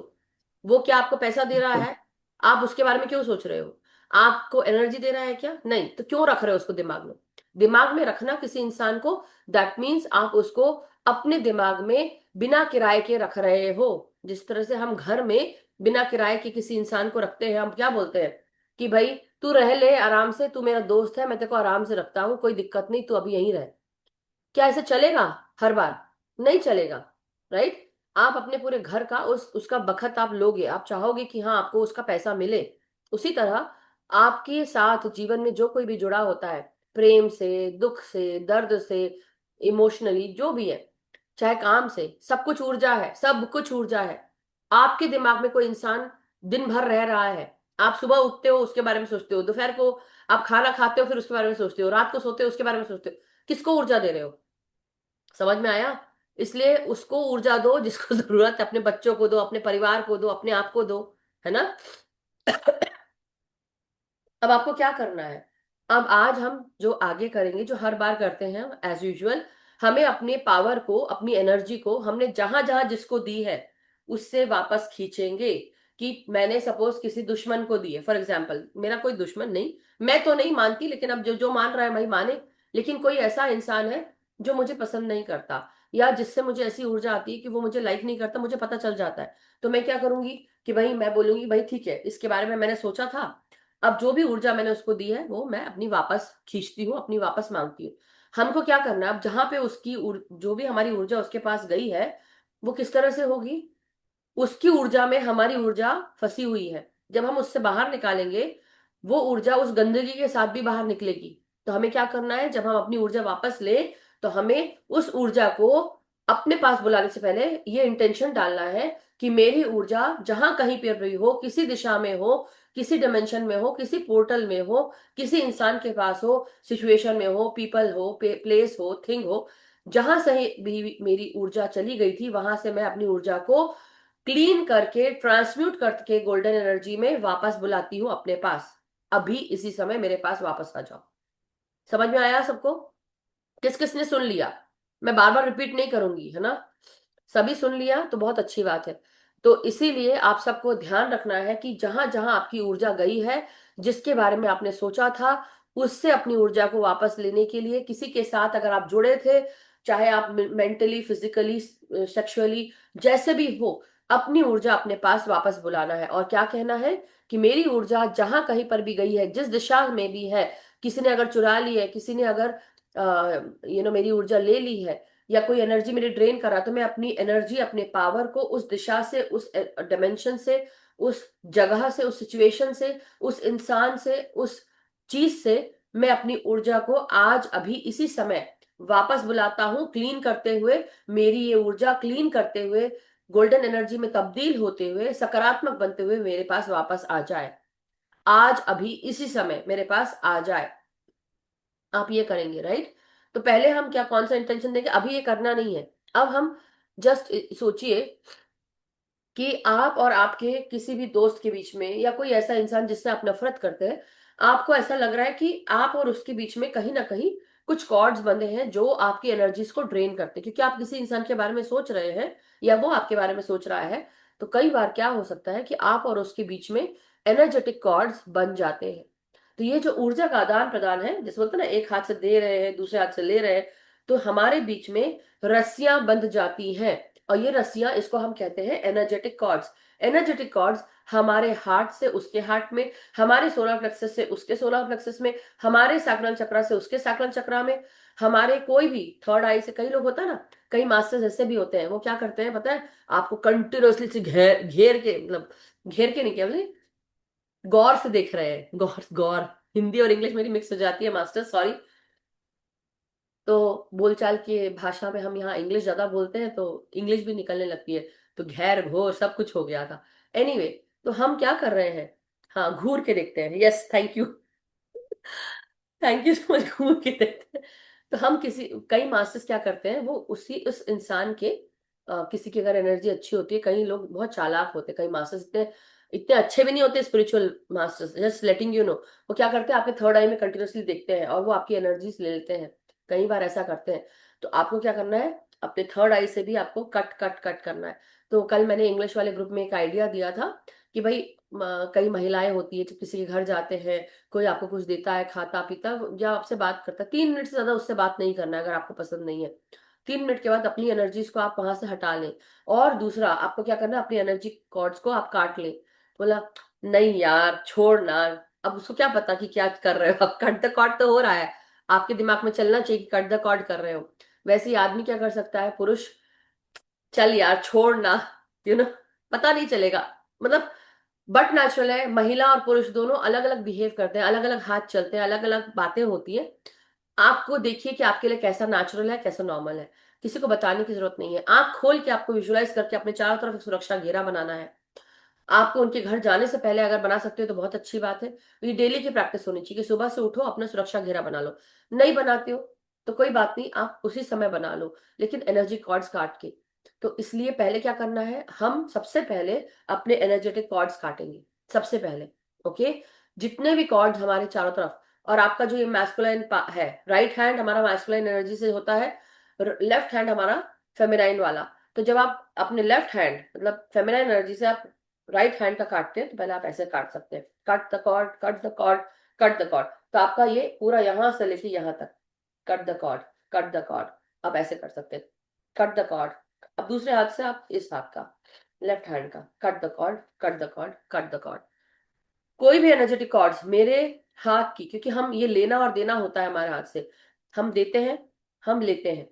वो क्या आपको पैसा दे रहा है, आप उसके बारे में क्यों सोच रहे हो? आपको एनर्जी दे रहा है क्या? नहीं, तो क्यों रख रहे हो उसको दिमाग में? दिमाग में रखना किसी इंसान को, दैट मीन्स आप उसको अपने दिमाग में बिना किराए के रख रहे हो। जिस तरह से हम घर में बिना किराए के किसी इंसान को रखते हैं, हम क्या बोलते हैं कि भाई तू रह ले आराम से, तू मेरा दोस्त है, मैं तेरे को आराम से रखता हूँ, कोई दिक्कत नहीं, तू अभी यहीं रह। क्या ऐसे चलेगा हर बार? नहीं चलेगा, राइट। आप अपने पूरे घर का उसका बखत आप लोगे, आप चाहोगे कि हाँ आपको उसका पैसा मिले। उसी तरह आपके साथ जीवन में जो कोई भी जुड़ा होता है, प्रेम से, दुख से, दर्द से, इमोशनली जो भी है, चाहे काम से, सब कुछ ऊर्जा है, सब कुछ ऊर्जा है। आपके दिमाग में कोई इंसान दिन भर रह रहा है, आप सुबह उठते हो उसके बारे में सोचते हो, दोपहर को आप खाना खाते हो फिर उसके बारे में सोचते हो, रात को सोते हो उसके बारे में सोचते हो, किसको ऊर्जा दे रहे हो? समझ में आया? इसलिए उसको ऊर्जा दो जिसको जरूरत है, अपने बच्चों को दो, अपने परिवार को दो, अपने आप को दो, है ना? अब आपको क्या करना है? अब आज हम जो आगे करेंगे, जो हर बार करते हैं एज यूजुअल, हमें अपने पावर को, अपनी एनर्जी को हमने जहां जहां जिसको दी है उससे वापस खींचेंगे। कि मैंने सपोज किसी दुश्मन को दी है, फॉर एग्जाम्पल, मेरा कोई दुश्मन नहीं, मैं तो नहीं मानती, लेकिन अब जो जो मान रहा है भाई माने, लेकिन कोई ऐसा इंसान है जो मुझे पसंद नहीं करता, या जिससे मुझे ऐसी ऊर्जा आती है कि वो मुझे लाइक नहीं करता, मुझे पता चल जाता है। तो मैं क्या करूंगी कि भाई मैं बोलूंगी भाई ठीक है, इसके बारे में मैंने सोचा था, अब जो भी ऊर्जा मैंने उसको दी है वो मैं अपनी वापस खींचती हूँ, अपनी वापस मांगती हूँ। हमको क्या करना है, अब जहां पे उसकी जो भी हमारी ऊर्जा उसके पास गई है, वो किस तरह से होगी? उसकी ऊर्जा में हमारी ऊर्जा फंसी हुई है, जब हम उससे बाहर निकालेंगे, वो ऊर्जा उस गंदगी के साथ भी बाहर निकलेगी। तो हमें क्या करना है, जब हम अपनी ऊर्जा वापस ले, तो हमें उस ऊर्जा को अपने पास बुलाने से पहले ये इंटेंशन डालना है कि मेरी ऊर्जा जहां कहीं पर भी हो, किसी दिशा में हो, किसी डिमेंशन में हो, किसी पोर्टल में हो, किसी इंसान के पास हो, सिचुएशन में हो, पीपल हो, प्लेस हो, थिंग हो, जहां से भी मेरी ऊर्जा चली गई थी, वहां से मैं अपनी ऊर्जा को क्लीन करके, ट्रांसम्यूट करके गोल्डन एनर्जी में वापस बुलाती हूँ अपने पास। अभी इसी समय मेरे पास वापस आ जाओ। समझ में आया सबको? किस किसने सुन लिया? मैं बार बार रिपीट नहीं करूंगी, है ना? सभी सुन लिया तो बहुत अच्छी बात है। तो इसीलिए आप सबको ध्यान रखना है कि जहां जहां आपकी ऊर्जा गई है, जिसके बारे में आपने सोचा था, उससे अपनी ऊर्जा को वापस लेने के लिए किसी के साथ अगर आप जुड़े थे, चाहे आप मेंटली, फिजिकली, सेक्सुअली, जैसे भी हो, अपनी ऊर्जा अपने पास वापस बुलाना है। और क्या कहना है कि मेरी ऊर्जा जहां कहीं पर भी गई है, जिस दिशा में भी है, किसी ने अगर चुरा ली है, किसी ने अगर मेरी ऊर्जा ले ली है, या कोई एनर्जी मेरी ड्रेन कर रहा, तो मैं अपनी एनर्जी, अपने पावर को उस दिशा से, उस डायमेंशन से, उस जगह से, उस सिचुएशन से, उस इंसान से, उस चीज से मैं अपनी ऊर्जा को आज अभी इसी समय वापस बुलाता हूं, क्लीन करते हुए। मेरी ये ऊर्जा क्लीन करते हुए, गोल्डन एनर्जी में तब्दील होते हुए, सकारात्मक बनते हुए मेरे पास वापस आ जाए, आज अभी इसी समय मेरे पास आ जाए। आप ये करेंगे, राइट? तो पहले हम क्या, कौन सा इंटेंशन देंगे? अभी ये करना नहीं है। अब हम जस्ट सोचिए कि आप और आपके किसी भी दोस्त के बीच में, या कोई ऐसा इंसान जिससे आप नफरत करते हैं, आपको ऐसा लग रहा है कि आप और उसके बीच में कहीं ना कहीं कुछ कॉर्ड्स बंधे हैं जो आपकी एनर्जीज को ड्रेन करते हैं, क्योंकि आप किसी इंसान के बारे में सोच रहे हैं या वो आपके बारे में सोच रहा है। तो कई बार क्या हो सकता है कि आप और उसके बीच में एनर्जेटिक कॉर्ड्स बन जाते हैं। तो ये जो ऊर्जा का आदान प्रदान है, जैसे बोलते हैं ना, एक हाथ से दे रहे हैं, दूसरे हाथ से ले रहे हैं, तो हमारे बीच में रस्सियां बंध जाती हैं। और ये रस्सियां, इसको हम कहते हैं एनर्जेटिक कॉर्ड्स। एनर्जेटिक कॉर्ड्स हमारे हार्ट से उसके हार्ट में, हमारे सोलर प्लेक्सस से उसके सोलर प्लेक्सस में, हमारे सैक्रल चक्रा से उसके सैक्रल चक्रा में, हमारे कोई भी थर्ड आई से, कई लोग होता है ना कई मास्टर्स ऐसे भी होते हैं, वो क्या करते हैं पता है, आपको कंटिन्यूअसली से घेर घेर के, मतलब घेर के नहीं, क्या बोले, गौर से देख रहे हैं, गौर गौर, हिंदी और इंग्लिश मेरी मिक्स हो जाती है मास्टर, सॉरी। तो बोलचाल की भाषा में हम यहाँ इंग्लिश ज्यादा बोलते हैं, तो इंग्लिश भी निकलने लगती है, तो घेर घोर सब कुछ हो गया था। एनीवे, तो हम क्या कर रहे हैं, हाँ घूर के देखते हैं, yes thank you, thank you so much, घूर के देखते हैं। तो हम कई मास्टर्स क्या करते हैं, वो उस इंसान के किसी की अगर एनर्जी अच्छी होती है, कई लोग बहुत चालाक होते हैं, कई मास्टर्स इतने इतने अच्छे भी नहीं होते spiritual masters, just letting you know, वो क्या करते हैं आपके थर्ड आई में कंटिन्यूसली देखते हैं और वो आपकी एनर्जीज ले लेते हैं, कई बार ऐसा करते हैं। तो आपको क्या करना है, अपने थर्ड आई से भी आपको कट कट कट करना है। तो कल मैंने इंग्लिश वाले ग्रुप में एक आइडिया दिया था कि भाई कई महिलाएं होती है, जब किसी के घर जाते हैं, कोई आपको कुछ देता है, खाता पीता या आपसे बात करता है, 3 मिनट से ज्यादा उससे बात नहीं करना है अगर आपको पसंद नहीं है। 3 मिनट के बाद अपनी एनर्जीज को आप वहां से हटा लें। और दूसरा आपको क्या करना है, अपनी एनर्जी कॉर्ड्स को आप काट लें। बोला नहीं यार छोड़ ना, अब उसको क्या पता कि क्या कर रहे हो, अब कट द कॉर्ड तो हो रहा है, आपके दिमाग में चलना चाहिए कि कट द कॉर्ड कर रहे हो। वैसे ही आदमी क्या कर सकता है, पुरुष, चल यार छोड़ ना, पता नहीं चलेगा, मतलब बट नेचुरल है। महिला और पुरुष दोनों अलग अलग बिहेव करते हैं, अलग अलग हाथ चलते हैं, अलग अलग बातें होती है। आपको देखिए कि आपके लिए कैसा नेचुरल है, कैसा नॉर्मल है, किसी को बताने की जरूरत नहीं है। आंख खोल के आपको विजुलाइज करके अपने चारों तरफ एक सुरक्षा घेरा बनाना है। आपको उनके घर जाने से पहले अगर बना सकते हो तो बहुत अच्छी बात है। ये डेली की प्रैक्टिस होनी चाहिए कि सुबह से उठो अपना सुरक्षा घेरा बना लो। नहीं बनाते हो तो कोई बात नहीं, आप उसी समय बना लो, लेकिन एनर्जी कॉर्ड्स काट के। तो इसलिए पहले क्या करना है, हम सबसे पहले अपने एनर्जेटिक कॉर्ड्स काटेंगे सबसे पहले। ओके, जितने भी कॉर्ड्स हमारे चारों तरफ, और आपका जो ये मैस्कुलाइन है, राइट हैंड हमारा मैस्कुलाइन एनर्जी से होता है, लेफ्ट हैंड हमारा फेमिनाइन वाला। तो जब आप अपने लेफ्ट हैंड मतलब फेमिनाइन एनर्जी से आप राइट हैंड का काटते हैं, तो पहले आप ऐसे काट सकते हैं, cut the cord cut the cord cut the cord. तो आपका ये पूरा यहां से लेके यहां तक, cut the cord cut the cord, आप ऐसे कर सकते हैं, कट द कॉर्ड। अब दूसरे हाथ से आप इस हाथ का, लेफ्ट हैंड का, cut the cord cut the cord cut the cord. कोई भी एनर्जेटिक कॉर्ड्स मेरे हाथ की, क्योंकि हम ये लेना और देना होता है हमारे हाथ से, हम देते हैं हम लेते हैं।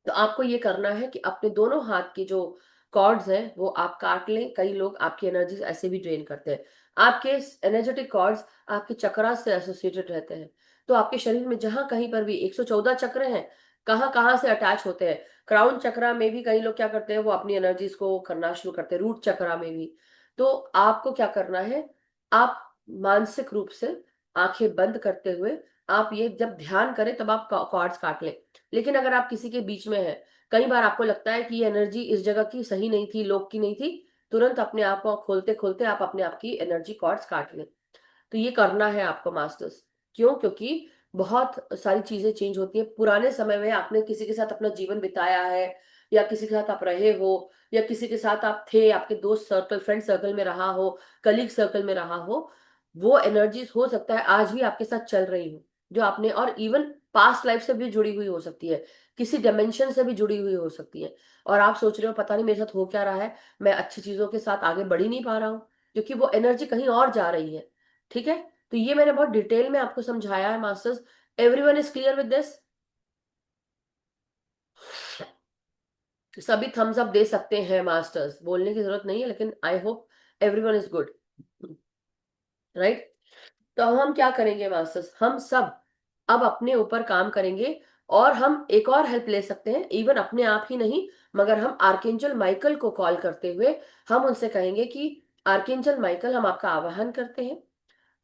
तो आपको ये करना है कि अपने दोनों हाथ की जो कॉर्ड्स हैं वो आप काट लें। कई लोग आपकी एनर्जी ऐसे भी ड्रेन करते हैं। आपके एनर्जेटिक कॉर्ड्स आपके चक्रा से एसोसिएटेड रहते हैं। तो आपके शरीर में जहां कहीं पर भी 114 चक्र हैं, कहाँ कहाँ से अटैच होते हैं। क्राउन चक्रा में भी कई लोग क्या करते हैं, वो अपनी एनर्जीज को करना शुरू करते हैं, रूट चक्रा में भी। तो आपको क्या करना है, आप मानसिक रूप से आंखें बंद करते हुए आप ये जब ध्यान करें तब आप कॉर्ड्स काट लें। लेकिन अगर आप किसी के बीच में हैं, कई बार आपको लगता है कि ये एनर्जी इस जगह की सही नहीं थी, लोग की नहीं थी, तुरंत अपने आप को खोलते खोलते आप अपने आप की एनर्जी कॉर्ड्स काट लें। तो ये करना है आपको मास्टर्स। क्यों? क्योंकि बहुत सारी चीजें चेंज होती हैं। पुराने समय में आपने किसी के साथ अपना जीवन बिताया है, या किसी के साथ आप रहे हो, या किसी के साथ आप थे, आपके दोस्त सर्कल, फ्रेंड सर्कल में रहा हो, कलीग सर्कल में रहा हो, वो एनर्जीज हो सकता है आज भी आपके साथ चल रही हो, जो आपने, और इवन पास्ट लाइफ से भी जुड़ी हुई हो सकती है, किसी डायमेंशन से भी जुड़ी हुई हो सकती है। और आप सोच रहे हो पता नहीं मेरे साथ हो क्या रहा है, मैं अच्छी चीजों के साथ आगे बढ़ ही नहीं पा रहा हूँ, क्योंकि वो एनर्जी कहीं और जा रही है। ठीक है, तो ये मैंने बहुत डिटेल में आपको समझाया है masters. Everyone is clear with this? सभी थम्स अप दे सकते हैं मास्टर्स, बोलने की जरूरत नहीं है, लेकिन I hope everyone is good, right? तो हम क्या करेंगे मास्टर्स, हम सब अब अपने ऊपर काम करेंगे, और हम एक और हेल्प ले सकते हैं, इवन अपने आप ही नहीं, मगर हम आर्कएंजल माइकल को कॉल करते हुए हम उनसे कहेंगे कि आर्कएंजल माइकल, हम आपका आवाहन करते हैं।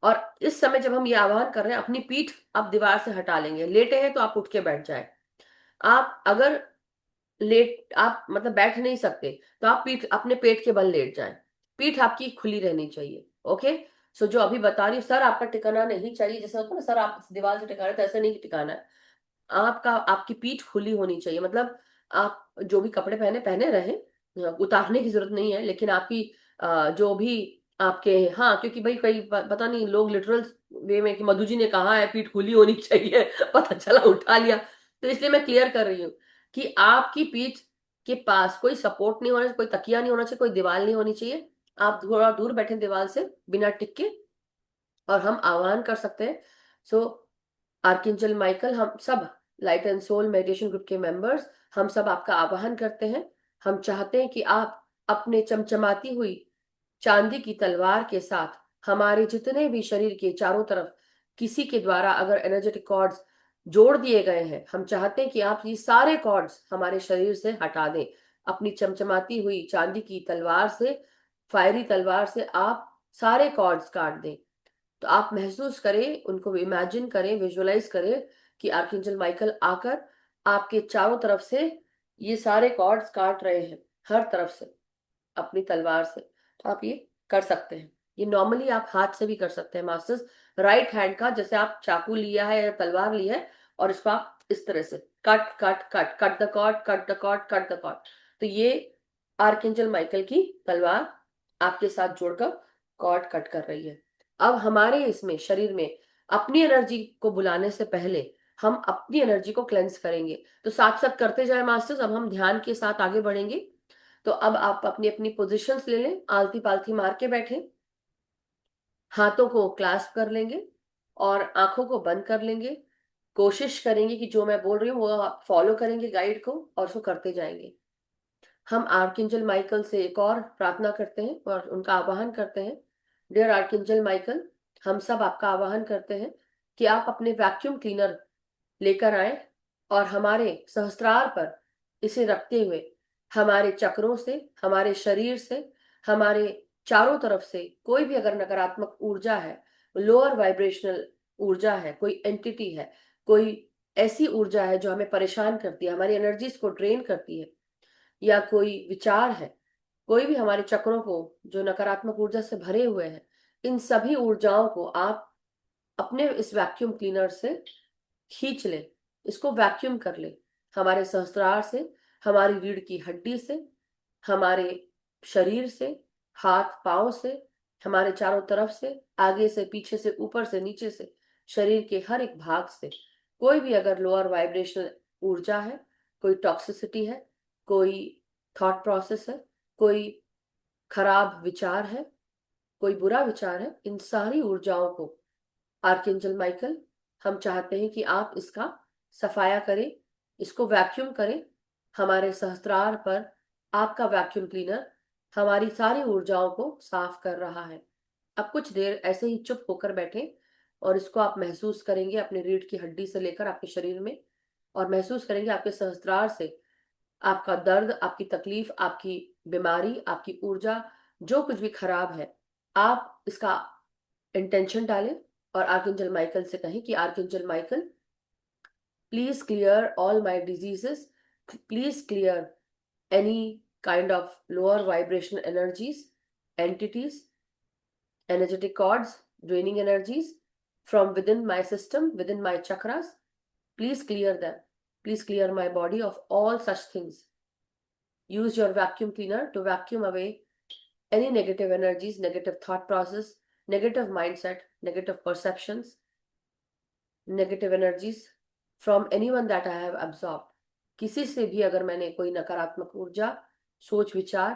और इस समय जब हम ये आवाहन कर रहे हैं, अपनी पीठ आप दीवार से हटा लेंगे। लेटे हैं तो आप उठ के बैठ जाए। आप अगर लेट, आप मतलब बैठ नहीं सकते, तो आप पीठ अपने पेट के बल लेट जाएं। पीठ आपकी खुली रहनी चाहिए। ओके, सो जो अभी बता रही हूँ, सर आपका टिकाना नहीं चाहिए, जैसे होता है ना सर आप दीवार से टिका रहे, तो ऐसे नहीं टिकाना है। आपकी पीठ खुली होनी चाहिए, मतलब आप जो भी कपड़े पहने पहने रहे, उतारने की जरूरत नहीं है, लेकिन आपकी जो भी आपके, हाँ क्योंकि भाई कई पता नहीं लोग लिटरल वे में कि मधु जी ने कहा है पीठ खुली होनी चाहिए, पता चला उठा लिया। तो इसलिए मैं क्लियर कर रही हूँ कि आपकी पीठ के पास कोई सपोर्ट नहीं होना चाहिए, कोई तकिया नहीं होना चाहिए, कोई दीवार नहीं होनी चाहिए। आप थोड़ा दूर बैठे दीवार से बिना टिक के, और हम आह्वान कर सकते हैं। सो आर्कएंजल माइकल, हम सब light and soul meditation group के मेंबर्स, हम सब आपका आवाहन करते हैं। हम चाहते हैं कि आप अपने चमचमाती हुई चांदी की तलवार के साथ हमारे जितने भी शरीर के चारों तरफ किसी के द्वारा अगर एनर्जेटिक कॉर्ड्स जोड़ दिए गए हैं, हम चाहते हैं कि आप ये सारे कॉर्ड्स हमारे शरीर से हटा दें। अपनी चमचमाती हुई चांदी की तलवार से, फायरी तलवार से आप सारे कॉर्ड्स काट दें। तो आप महसूस करें, उनको इमेजिन करें, विजुअलाइज करें कि आर्कएंजल माइकल आकर आपके चारों तरफ से ये सारे कॉर्ड्स काट रहे हैं, हर तरफ से अपनी तलवार से। तो आप ये कर सकते हैं। ये नॉर्मली आप हाथ से भी कर सकते हैं मास्टर्स। राइट हैंड का, जैसे आप चाकू लिया है या तलवार ली है और इसको आप इस तरह से cut cut cut cut the cord, cut the cord, cut the cord. तो ये आर्कएंजल माइकल की तलवार आपके साथ जोड़कर कॉर्ड कट कर रही है। अब हमारे इसमें शरीर में अपनी एनर्जी को बुलाने से पहले हम अपनी एनर्जी को क्लेंस करेंगे। तो साथ साथ करते जाए मास्टर्स। अब हम ध्यान के साथ आगे बढ़ेंगे। तो अब आप अपनी अपनी पोजीशंस ले लें, आलती पालती मार के बैठें, हाथों को क्लास्प कर लेंगे और आंखों को बंद कर लेंगे। कोशिश करेंगे कि जो मैं बोल रही हूँ वो आप फॉलो करेंगे गाइड को और उसको करते जाएंगे। हम आर्कएंजल माइकल से एक और प्रार्थना करते हैं और उनका आवाहन करते हैं। डियर आर्कएंजल माइकल, हम सब आपका आवाहन करते हैं कि आप अपने वैक्यूम क्लीनर लेकर आए और हमारे सहस्त्रार पर इसे रखते हुए हमारे चक्रों से, हमारे शरीर से, हमारे चारों तरफ से कोई भी अगर नकारात्मक ऊर्जा है, लोअर वाइब्रेशनल ऊर्जा है, कोई एंटिटी है, कोई ऐसी ऊर्जा है जो हमें परेशान करती है, हमारी एनर्जीज को ड्रेन करती है, या कोई विचार है, कोई भी हमारे चक्रों को जो नकारात्मक ऊर्जा से भरे हुए हैं, इन सभी ऊर्जाओं को आप अपने इस वैक्यूम क्लीनर से खींच ले, इसको वैक्यूम कर ले। हमारे सहस्त्रार से, हमारी रीढ़ की हड्डी से, हमारे शरीर से, हाथ पांव से, हमारे चारों तरफ से, आगे से, पीछे से, ऊपर से, नीचे से, शरीर के हर एक भाग से कोई भी अगर लोअर वाइब्रेशनल ऊर्जा है, कोई टॉक्सिसिटी है, कोई थॉट प्रोसेस है, कोई खराब विचार है, कोई बुरा विचार है, इन सारी ऊर्जाओं को आर्कएंजल माइकल, हम चाहते हैं कि आप इसका सफाया करें, इसको वैक्यूम करें। हमारे सहस्त्रार पर आपका वैक्यूम क्लीनर हमारी सारी ऊर्जाओं को साफ कर रहा है। अब कुछ देर ऐसे ही चुप होकर बैठे और इसको आप महसूस करेंगे अपने रीढ़ की हड्डी से लेकर आपके शरीर में, और महसूस करेंगे आपके सहस्त्रार से आपका दर्द, आपकी तकलीफ, आपकी बीमारी, आपकी ऊर्जा, जो कुछ भी खराब है, आप इसका इंटेंशन डालें और आर्कएंजल माइकल से कहें कि archangel Michael, please clear all my diseases, please clear any kind of lower vibrational energies, entities, energetic cords, draining energies from within my system, within my chakras. Please clear them. Please clear my body of all such things. Use your vacuum cleaner to vacuum away any negative energies, negative thought process, negative mindset, negative perceptions, negative energies from anyone that I have absorbed. किसी से भी अगर मैंने कोई नकारात्मक ऊर्जा, सोच विचार,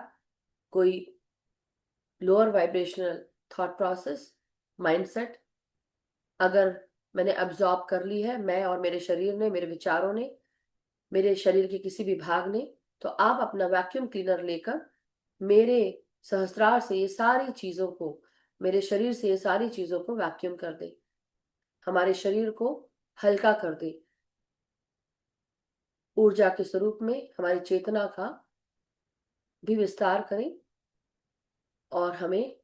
कोई lower vibrational thought process, mindset अगर मैंने अब्जॉर्ब कर ली है, मैं और मेरे शरीर ने, मेरे विचारों ने, मेरे शरीर के किसी भी भाग ने, तो आप अपना वैक्यूम क्लीनर लेकर मेरे सहस्त्रार से ये सारी चीजों को, मेरे शरीर से ये सारी चीजों को वैक्यूम कर दे, हमारे शरीर को हल्का कर दे, ऊर्जा के स्वरूप में हमारी चेतना का भी विस्तार करें और हमें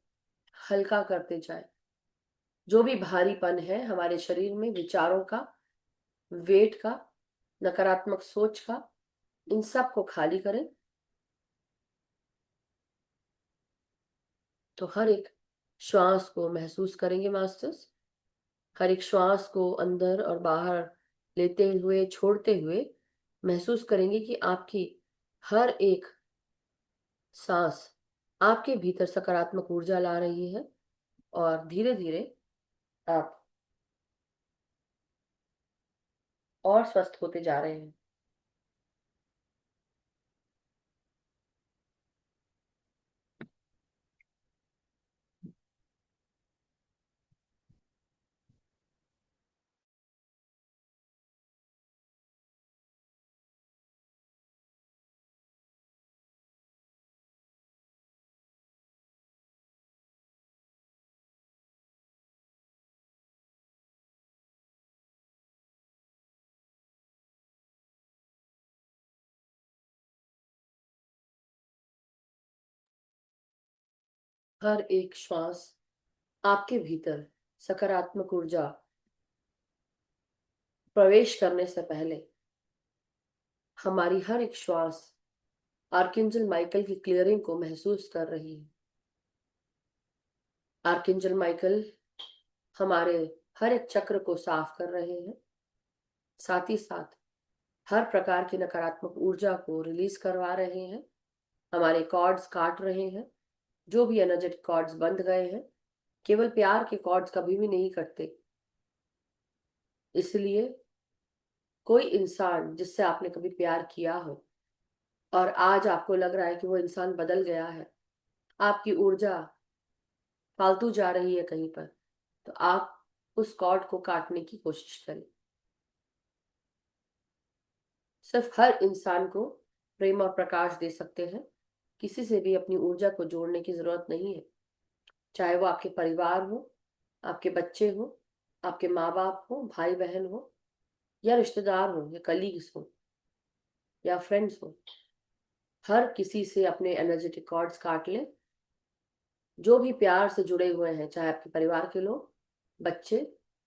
हल्का करते जाए। जो भी भारीपन है हमारे शरीर में, विचारों का, वेट का, नकारात्मक सोच का, इन सब को खाली करें। तो हर एक श्वास को महसूस करेंगे मास्टर्स, हर एक श्वास को अंदर और बाहर लेते हुए, छोड़ते हुए महसूस करेंगे कि आपकी हर एक सांस आपके भीतर सकारात्मक ऊर्जा ला रही है और धीरे धीरे आप और स्वस्थ होते जा रहे हैं। हर एक श्वास आपके भीतर सकारात्मक ऊर्जा प्रवेश करने से पहले हमारी हर एक श्वास आर्कएंजल माइकल की क्लियरिंग को महसूस कर रही है। आर्कएंजल माइकल हमारे हर एक चक्र को साफ कर रहे हैं, साथ ही साथ हर प्रकार की नकारात्मक ऊर्जा को रिलीज करवा रहे हैं, हमारे कॉर्ड्स काट रहे हैं, जो भी एनर्जेटिक कॉर्ड्स बंध गए हैं। केवल प्यार के कॉर्ड्स कभी भी नहीं कटते, इसलिए कोई इंसान जिससे आपने कभी प्यार किया हो और आज आपको लग रहा है कि वो इंसान बदल गया है, आपकी ऊर्जा फालतू जा रही है कहीं पर, तो आप उस कॉर्ड को काटने की कोशिश करें। सिर्फ हर इंसान को प्रेम और प्रकाश दे सकते हैं, किसी से भी अपनी ऊर्जा को जोड़ने की जरूरत नहीं है। चाहे वो आपके परिवार हो, आपके बच्चे हो, आपके माँ बाप हो, भाई बहन हो, या रिश्तेदार हो, या कलीग्स हो, या फ्रेंड्स हो, हर किसी से अपने एनर्जेटिक कॉर्ड्स काट लें। जो भी प्यार से जुड़े हुए हैं, चाहे आपके परिवार के लोग, बच्चे,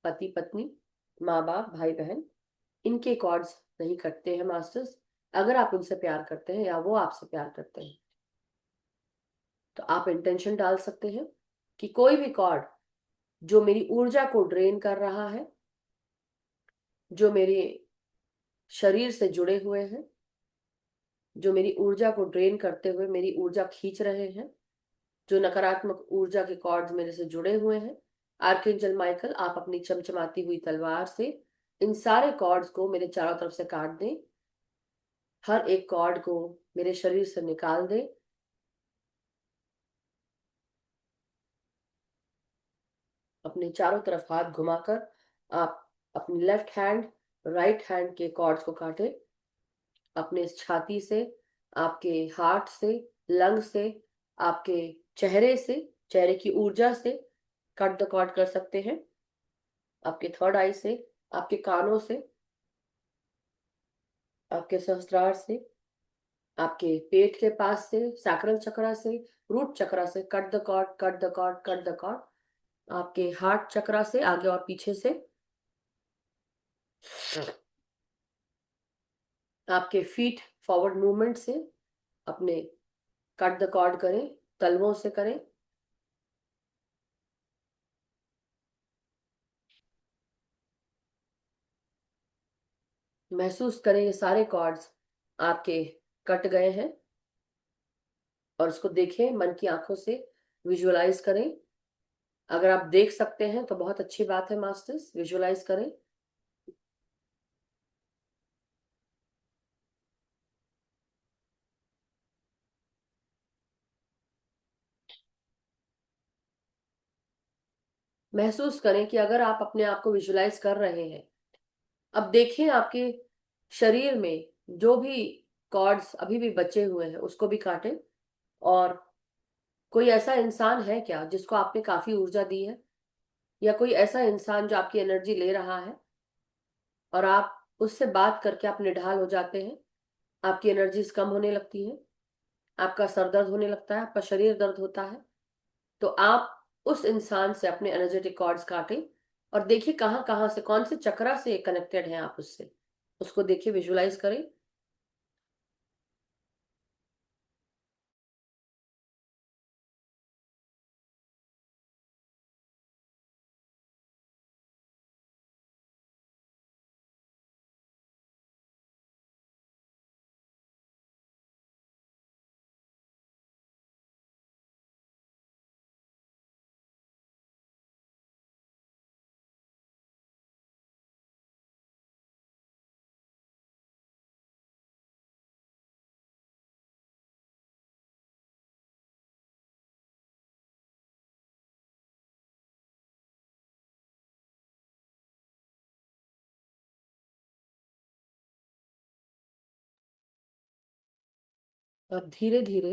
पति पत्नी, माँ बाप, भाई बहन, इनके कॉर्ड्स नहीं कटते हैं मास्टर्स। अगर आप उनसे प्यार करते हैं या वो आपसे प्यार करते हैं, तो आप इंटेंशन डाल सकते हैं कि कोई भी कॉर्ड जो मेरी ऊर्जा को ड्रेन कर रहा है, जो मेरे शरीर से जुड़े हुए हैं, जो मेरी ऊर्जा को ड्रेन करते हुए मेरी ऊर्जा खींच रहे हैं, जो नकारात्मक ऊर्जा के कॉर्ड्स मेरे से जुड़े हुए हैं, आर्कएंजल माइकल आप अपनी चमचमाती हुई तलवार से इन सारे कॉर्ड्स को मेरे चारों तरफ से काट दें। हर एक कॉर्ड को मेरे शरीर से निकाल दें। अपने चारों तरफ हाथ घुमाकर आप अपनी लेफ्ट हैंड, राइट हैंड के कॉर्ड्स को काटें। अपने छाती से, आपके हार्ट से, लंग से, आपके चेहरे से, चेहरे की ऊर्जा से कट द कॉर्ड कर सकते हैं। आपके थर्ड आई से, आपके कानों से, आपके सहस्त्रार से, आपके पेट के पास से, सैक्रल चक्रा से, रूट चक्रा से cut the cord, cut the cord, cut the cord. आपके हार्ट चक्रा से आगे और पीछे से, आपके फीट फॉरवर्ड मूवमेंट से अपने कट द कॉर्ड करें, तलवों से करें। महसूस करें ये सारे कॉर्ड्स आपके कट गए हैं, और उसको देखें, मन की आंखों से विजुअलाइज करें। अगर आप देख सकते हैं तो बहुत अच्छी बात है मास्टर्स, विजुअलाइज करें। महसूस करें कि अगर आप अपने आप को विजुअलाइज कर रहे हैं, अब देखें आपके शरीर में जो भी कॉर्ड्स अभी भी बचे हुए हैं उसको भी काटें। और कोई ऐसा इंसान है क्या जिसको आपने काफी ऊर्जा दी है, या कोई ऐसा इंसान जो आपकी एनर्जी ले रहा है और आप उससे बात करके आप निढाल हो जाते हैं, आपकी एनर्जीज कम होने लगती है, आपका सर दर्द होने लगता है, आपका शरीर दर्द होता है, तो आप उस इंसान से अपने एनर्जेटिक कॉर्ड्स काटें और देखिए कहाँ कहाँ से, कौन से चक्रा से कनेक्टेड हैं आप उससे, उसको देखिए, विजुअलाइज करें। और धीरे धीरे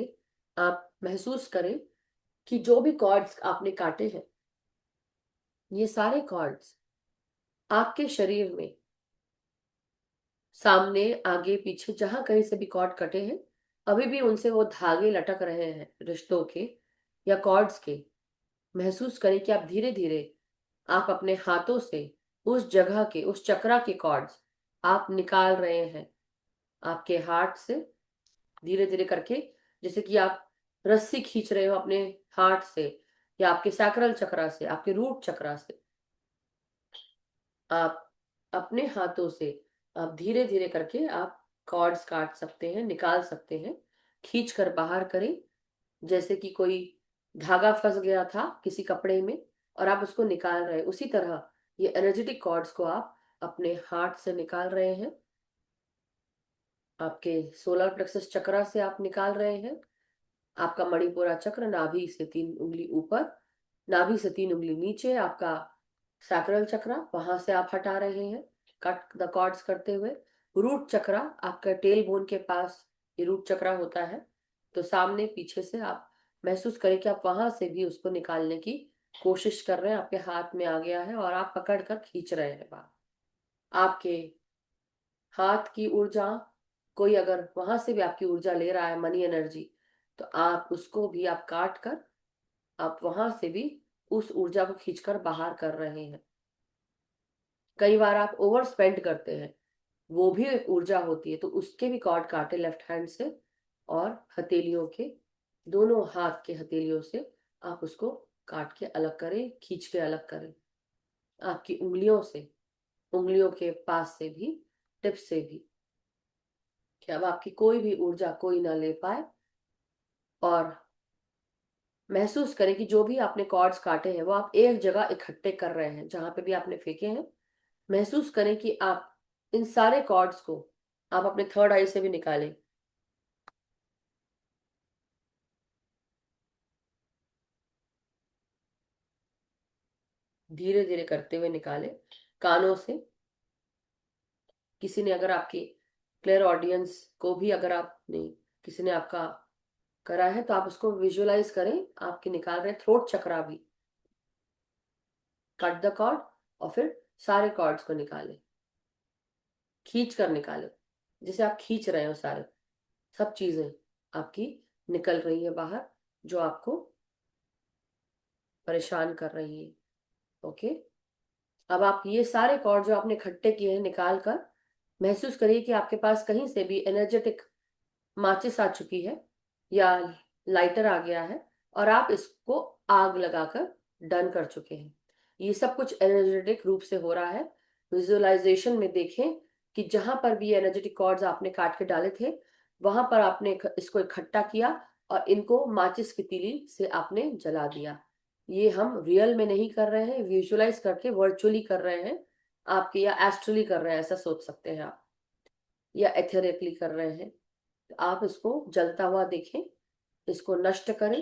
आप महसूस करें कि जो भी कॉर्ड्स आपने काटे हैं, ये सारे कॉर्ड्स आपके शरीर में सामने, आगे, पीछे, जहां कहीं से भी कॉर्ड कटे हैं, अभी भी उनसे वो धागे लटक रहे हैं रिश्तों के, या कॉर्ड्स के, महसूस करें कि आप धीरे धीरे आप अपने हाथों से उस जगह के, उस चक्रा के कॉर्ड्स आप निकाल रहे हैं आपके हार्ट से, धीरे धीरे करके, जैसे कि आप रस्सी खींच रहे हो अपने हार्ट से या आपके सैक्रल चक्रा से, आपके रूट चक्रा से। आप अपने हाथों से आप धीरे धीरे करके आप कॉर्ड्स काट सकते हैं, निकाल सकते हैं, खींच कर बाहर करें, जैसे कि कोई धागा फंस गया था किसी कपड़े में और आप उसको निकाल रहे हैं, उसी तरह ये एनर्जेटिक कॉर्ड्स को आप अपने हार्ट से निकाल रहे हैं, आपके सोलर प्लेक्सस चक्रा से आप निकाल रहे हैं, आपका मणिपुरा चक्र, नाभि से 3 उंगली ऊपर, नाभि से 3 उंगली नीचे, आपका सैक्रल चक्रा, वहां से आप हटा रहे हैं कट द कॉर्ड्स करते हुए। रूट चक्रा, आपका टेल बोन के पास ये रूट चक्रा होता है, तो सामने पीछे से आप महसूस करें कि आप वहां से भी उसको निकालने की कोशिश कर रहे हैं, आपके हाथ में आ गया है और आप पकड़ कर खींच रहे हैं बाहर। आपके हाथ की ऊर्जा, कोई अगर वहां से भी आपकी ऊर्जा ले रहा है, मनी एनर्जी, तो आप उसको भी आप काट कर आप वहां से भी उस ऊर्जा को खींचकर बाहर कर रहे हैं। कई बार आप ओवर स्पेंड करते हैं, वो भी एक ऊर्जा होती है, तो उसके भी कॉर्ड काटे लेफ्ट हैंड से, और हथेलियों के, दोनों हाथ के हथेलियों से आप उसको काट के अलग करें, खींच के अलग करें। आपकी उंगलियों से, उंगलियों के पास से भी, टिप से भी, कि अब आपकी कोई भी ऊर्जा कोई ना ले पाए। और महसूस करें कि जो भी आपने कॉर्ड्स काटे हैं वो आप एक जगह इकट्ठे कर रहे हैं, जहां पे भी आपने फेंके हैं। महसूस करें कि आप इन सारे कॉर्ड्स को आप अपने थर्ड आई से भी निकालें। धीरे धीरे करते हुए निकालें कानों से। किसी ने अगर आपकी क्लियर ऑडियंस को भी अगर आपने, किसी ने आपका करा है तो आप उसको विजुअलाइज करें, आपके निकाल रहे हैं थ्रोट चक्रा भी। कट द कॉर्ड और फिर सारे कॉर्ड्स को निकालें, खींच कर निकालें, जैसे आप खींच रहे हो, सारे सब चीजें आपकी निकल रही है बाहर जो आपको परेशान कर रही है। ओके, अब आप ये सारे कॉर्ड जो आपने इकट्ठे किए हैं निकाल कर महसूस करिए कि आपके पास कहीं से भी एनर्जेटिक माचिस आ चुकी है या लाइटर आ गया है और आप इसको आग लगाकर डन कर चुके हैं। ये सब कुछ एनर्जेटिक रूप से हो रहा है। विजुअलाइजेशन में देखें कि जहां पर भी एनर्जेटिक कॉर्ड्स आपने काट के डाले थे वहां पर आपने इसको इकट्ठा किया और इनको माचिस की तीली से आपने जला दिया। ये हम रियल में नहीं कर रहे हैं, विजुअलाइज करके वर्चुअली कर रहे हैं आपके, या एस्ट्रली कर रहे हैं, ऐसा सोच सकते हैं आप, या एथेरिकली कर रहे हैं। तो आप इसको जलता हुआ देखें, इसको नष्ट करें।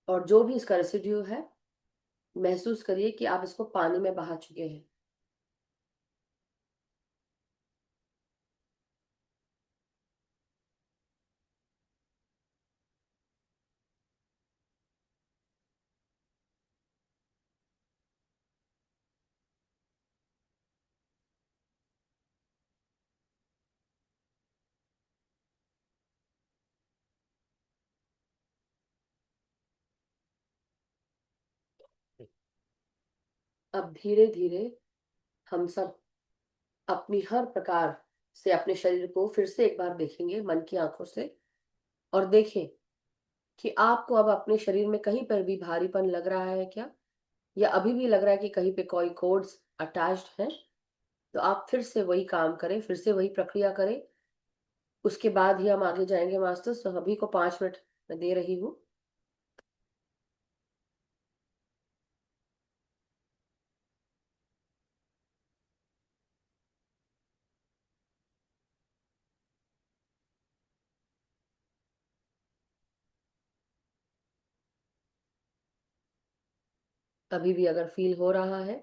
और जो भी इसका रेसिड्यू है महसूस करिए कि आप इसको पानी में बहा चुके हैं। अब धीरे धीरे हम सब अपनी हर प्रकार से अपने शरीर को फिर से एक बार देखेंगे मन की आंखों से, और देखें कि आपको अब अपने शरीर में कहीं पर भी भारीपन लग रहा है क्या, या अभी भी लग रहा है कि कहीं पे कोई कोड्स अटैच्ड हैं। तो आप फिर से वही काम करें, फिर से वही प्रक्रिया करें, उसके बाद ही हम आगे जाएंगे मास्टर्स। तो अभी को 5 मिनट मैं दे रही हूँ। अभी भी अगर फील हो रहा है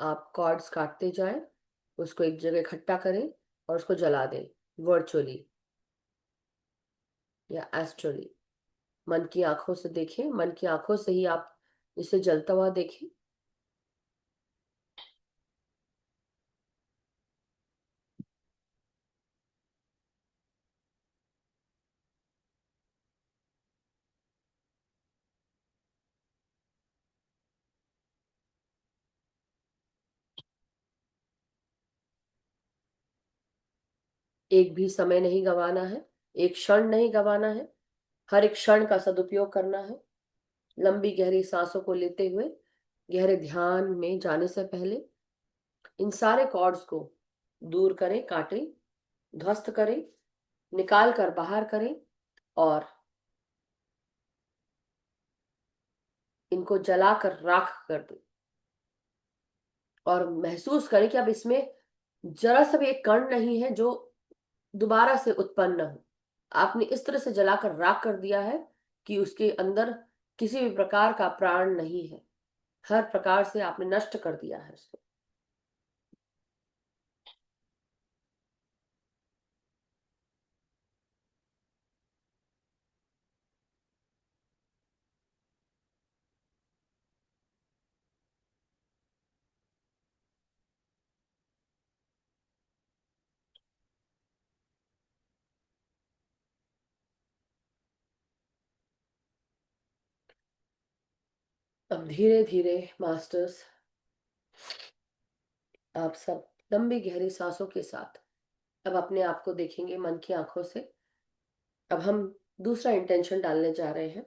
आप कॉर्ड्स काटते जाएं, उसको एक जगह इकट्ठा करें और उसको जला दें, वर्चुअली या एस्ट्रली। मन की आंखों से देखें, मन की आंखों से ही आप इसे जलता हुआ देखें। एक भी समय नहीं गंवाना है, एक क्षण नहीं गंवाना है, हर एक क्षण का सदुपयोग करना है। लंबी गहरी सांसों को लेते हुए गहरे ध्यान में जाने से पहले इन सारे कॉर्ड्स को दूर करें, काटें, ध्वस्त करें, निकाल कर बाहर करें और इनको जलाकर राख कर दें। और महसूस करें कि अब इसमें जरा सा भी एक कण नहीं है जो दोबारा से उत्पन्न हो। आपने इस तरह से जलाकर राख कर दिया है कि उसके अंदर किसी भी प्रकार का प्राण नहीं है। हर प्रकार से आपने नष्ट कर दिया है उसको। अब धीरे धीरे मास्टर्स, आप सब लंबी गहरी सांसों के साथ अब अपने आप को देखेंगे मन की आंखों से। अब हम दूसरा इंटेंशन डालने जा रहे हैं।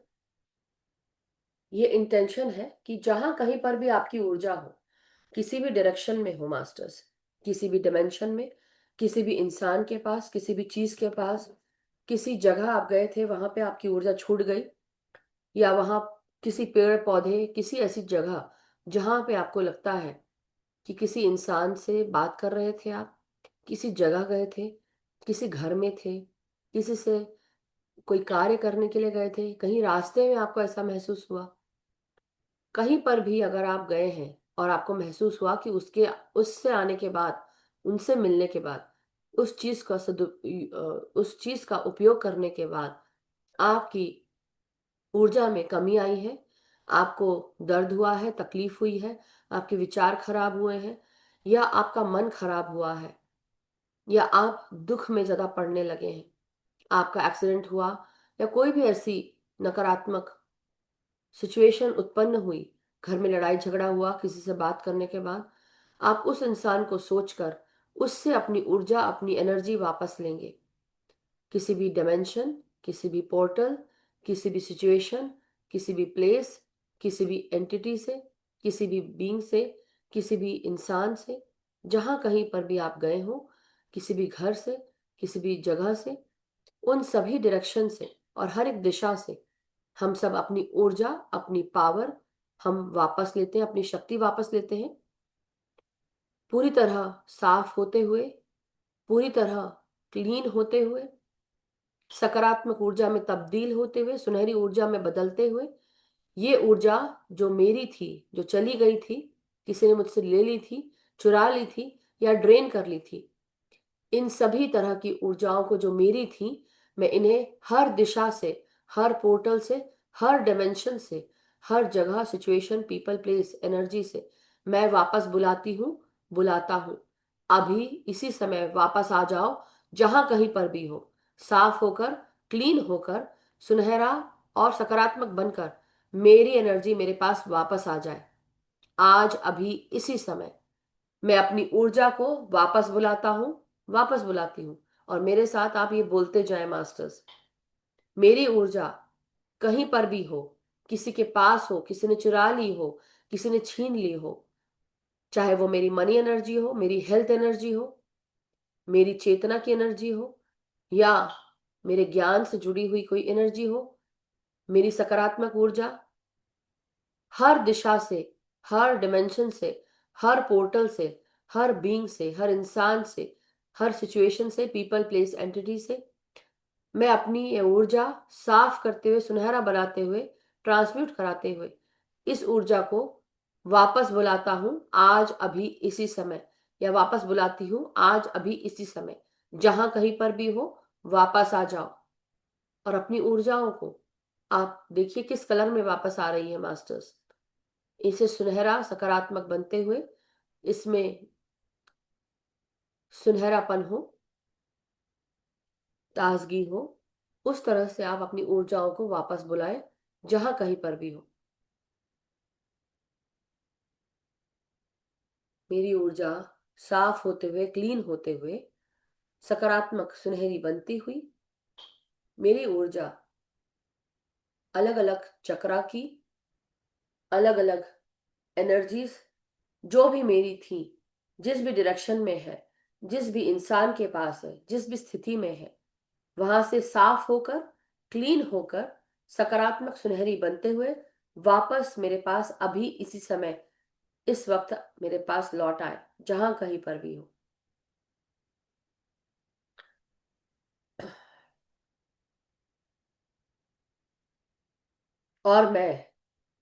ये इंटेंशन है कि जहां कहीं पर भी आपकी ऊर्जा हो, किसी भी डायरेक्शन में हो मास्टर्स, किसी भी डिमेंशन में, किसी भी इंसान के पास, किसी भी चीज के पास, किसी जगह आप गए थे वहां पे आपकी ऊर्जा छूट गई, या वहां किसी पेड़ पौधे, किसी ऐसी जगह जहां पे आपको लगता है कि किसी इंसान से बात कर रहे थे आप, किसी जगह गए थे, किसी घर में थे, किसी से कोई कार्य करने के लिए गए थे, कहीं रास्ते में आपको ऐसा महसूस हुआ, कहीं पर भी अगर आप गए हैं और आपको महसूस हुआ कि उसके उससे आने के बाद, उनसे मिलने के बाद, उस चीज का उपयोग करने के बाद आपकी ऊर्जा में कमी आई है, आपको दर्द हुआ है, तकलीफ हुई है, आपके विचार खराब हुए हैं, या आपका मन खराब हुआ है, या आप दुख में ज्यादा पड़ने लगे हैं, आपका एक्सीडेंट हुआ, या कोई भी ऐसी नकारात्मक सिचुएशन उत्पन्न हुई, घर में लड़ाई झगड़ा हुआ किसी से बात करने के बाद, आप उस इंसान को सोचकर उससे अपनी ऊर्जा, अपनी एनर्जी वापस लेंगे। किसी भी डायमेंशन, किसी भी पोर्टल, किसी भी सिचुएशन, किसी भी प्लेस, किसी भी एंटिटी से, किसी भी बीइंग से, किसी भी इंसान से, जहां कहीं पर भी आप गए हो, किसी भी घर से, किसी भी जगह से, उन सभी डायरेक्शन से और हर एक दिशा से हम सब अपनी ऊर्जा, अपनी पावर हम वापस लेते हैं, अपनी शक्ति वापस लेते हैं, पूरी तरह साफ होते हुए, पूरी तरह क्लीन होते हुए, सकारात्मक ऊर्जा में तब्दील होते हुए, सुनहरी ऊर्जा में बदलते हुए। ये ऊर्जा जो मेरी थी, जो चली गई थी, किसी ने मुझसे ले ली थी, चुरा ली थी, या ड्रेन कर ली थी, इन सभी तरह की ऊर्जाओं को जो मेरी थी, मैं इन्हें हर दिशा से, हर पोर्टल से, हर डायमेंशन से, हर जगह, सिचुएशन, पीपल, प्लेस, एनर्जी से मैं वापस बुलाती हूँ, बुलाता हूँ। अभी इसी समय वापस आ जाओ, जहां कहीं पर भी हो, साफ होकर, क्लीन होकर, सुनहरा और सकारात्मक बनकर मेरी एनर्जी मेरे पास वापस आ जाए। आज अभी इसी समय मैं अपनी ऊर्जा को वापस बुलाता हूं, वापस बुलाती हूं। और मेरे साथ आप ये बोलते जाएं मास्टर्स, मेरी ऊर्जा कहीं पर भी हो, किसी के पास हो, किसी ने चुरा ली हो, किसी ने छीन ली हो, चाहे वो मेरी मनी एनर्जी हो, मेरी हेल्थ एनर्जी हो, मेरी चेतना की एनर्जी हो, या मेरे ज्ञान से जुड़ी हुई कोई एनर्जी हो, मेरी सकारात्मक ऊर्जा, हर दिशा से, हर डिमेंशन से, हर पोर्टल से, हर बीइंग से, हर इंसान से, हर सिचुएशन से, पीपल, प्लेस, एंटिटी से मैं अपनी ये ऊर्जा साफ करते हुए, सुनहरा बनाते हुए, ट्रांसम्यूट कराते हुए इस ऊर्जा को वापस बुलाता हूं आज अभी इसी समय, या वापस बुलाती हूं आज अभी इसी समय। जहां कहीं पर भी हो, वापस आ जाओ। और अपनी ऊर्जाओं को आप देखिए किस कलर में वापस आ रही है मास्टर्स। इसे सुनहरा, सकारात्मक बनते हुए, इसमें सुनहरापन हो, ताजगी हो, उस तरह से आप अपनी ऊर्जाओं को वापस बुलाएं, जहां कहीं पर भी हो। मेरी ऊर्जा साफ होते हुए, क्लीन होते हुए, सकारात्मक सुनहरी बनती हुई मेरी ऊर्जा अलग अलग चक्रा की, अलग अलग एनर्जीज जो भी मेरी थी, जिस भी डायरेक्शन में है, जिस भी इंसान के पास है, जिस भी स्थिति में है, वहां से साफ होकर, क्लीन होकर, सकारात्मक सुनहरी बनते हुए वापस मेरे पास अभी इसी समय, इस वक्त मेरे पास लौट आए, जहां कहीं पर भी हो। और मैं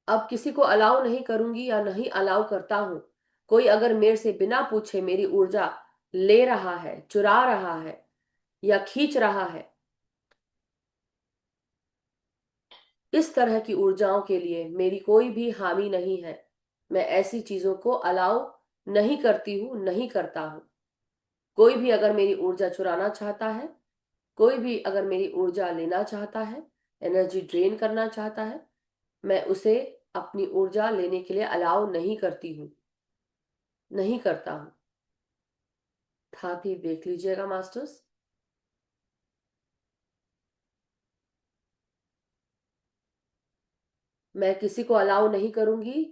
अब किसी को अलाउ नहीं करूंगी या नहीं अलाउ करता हूं, कोई अगर मेरे से बिना पूछे मेरी ऊर्जा ले रहा है, चुरा रहा है या खींच रहा है, इस तरह की ऊर्जाओं के लिए मेरी कोई भी हामी नहीं है। मैं ऐसी चीजों को अलाउ नहीं करती हूं, नहीं करता हूं। कोई भी अगर मेरी ऊर्जा चुराना चाहता है, कोई भी अगर मेरी ऊर्जा लेना चाहता है, एनर्जी ड्रेन करना चाहता है, मैं उसे अपनी ऊर्जा लेने के लिए अलाउ नहीं करती हूं, नहीं करता हूं। था भी देख लीजिएगा मास्टर्स। मैं किसी को अलाउ नहीं करूंगी।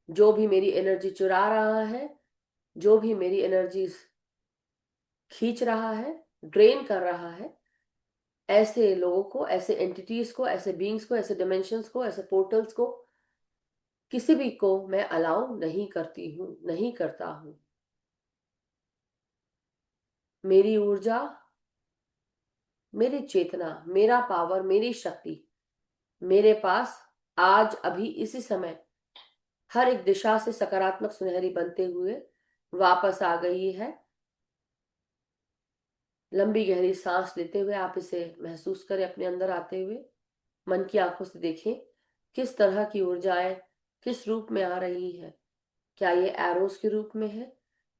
जो भी मेरी एनर्जी चुरा रहा है, जो भी मेरी एनर्जी खींच रहा है, ड्रेन कर रहा है, ऐसे लोगों को, ऐसे एंटिटीज को, ऐसे बीइंग्स को, ऐसे डिमेंशंस को, ऐसे पोर्टल्स को, किसी भी को मैं अलाउ नहीं करती हूं, नहीं करता हूं। मेरी ऊर्जा, मेरी चेतना, मेरा पावर, मेरी शक्ति मेरे पास आज अभी इसी समय हर एक दिशा से सकारात्मक सुनहरी बनते हुए वापस आ गई है। लंबी गहरी सांस लेते हुए आप इसे महसूस करें अपने अंदर आते हुए। मन की आंखों से देखें किस तरह की ऊर्जाएं किस रूप में आ रही है। क्या ये एरोस के रूप में है,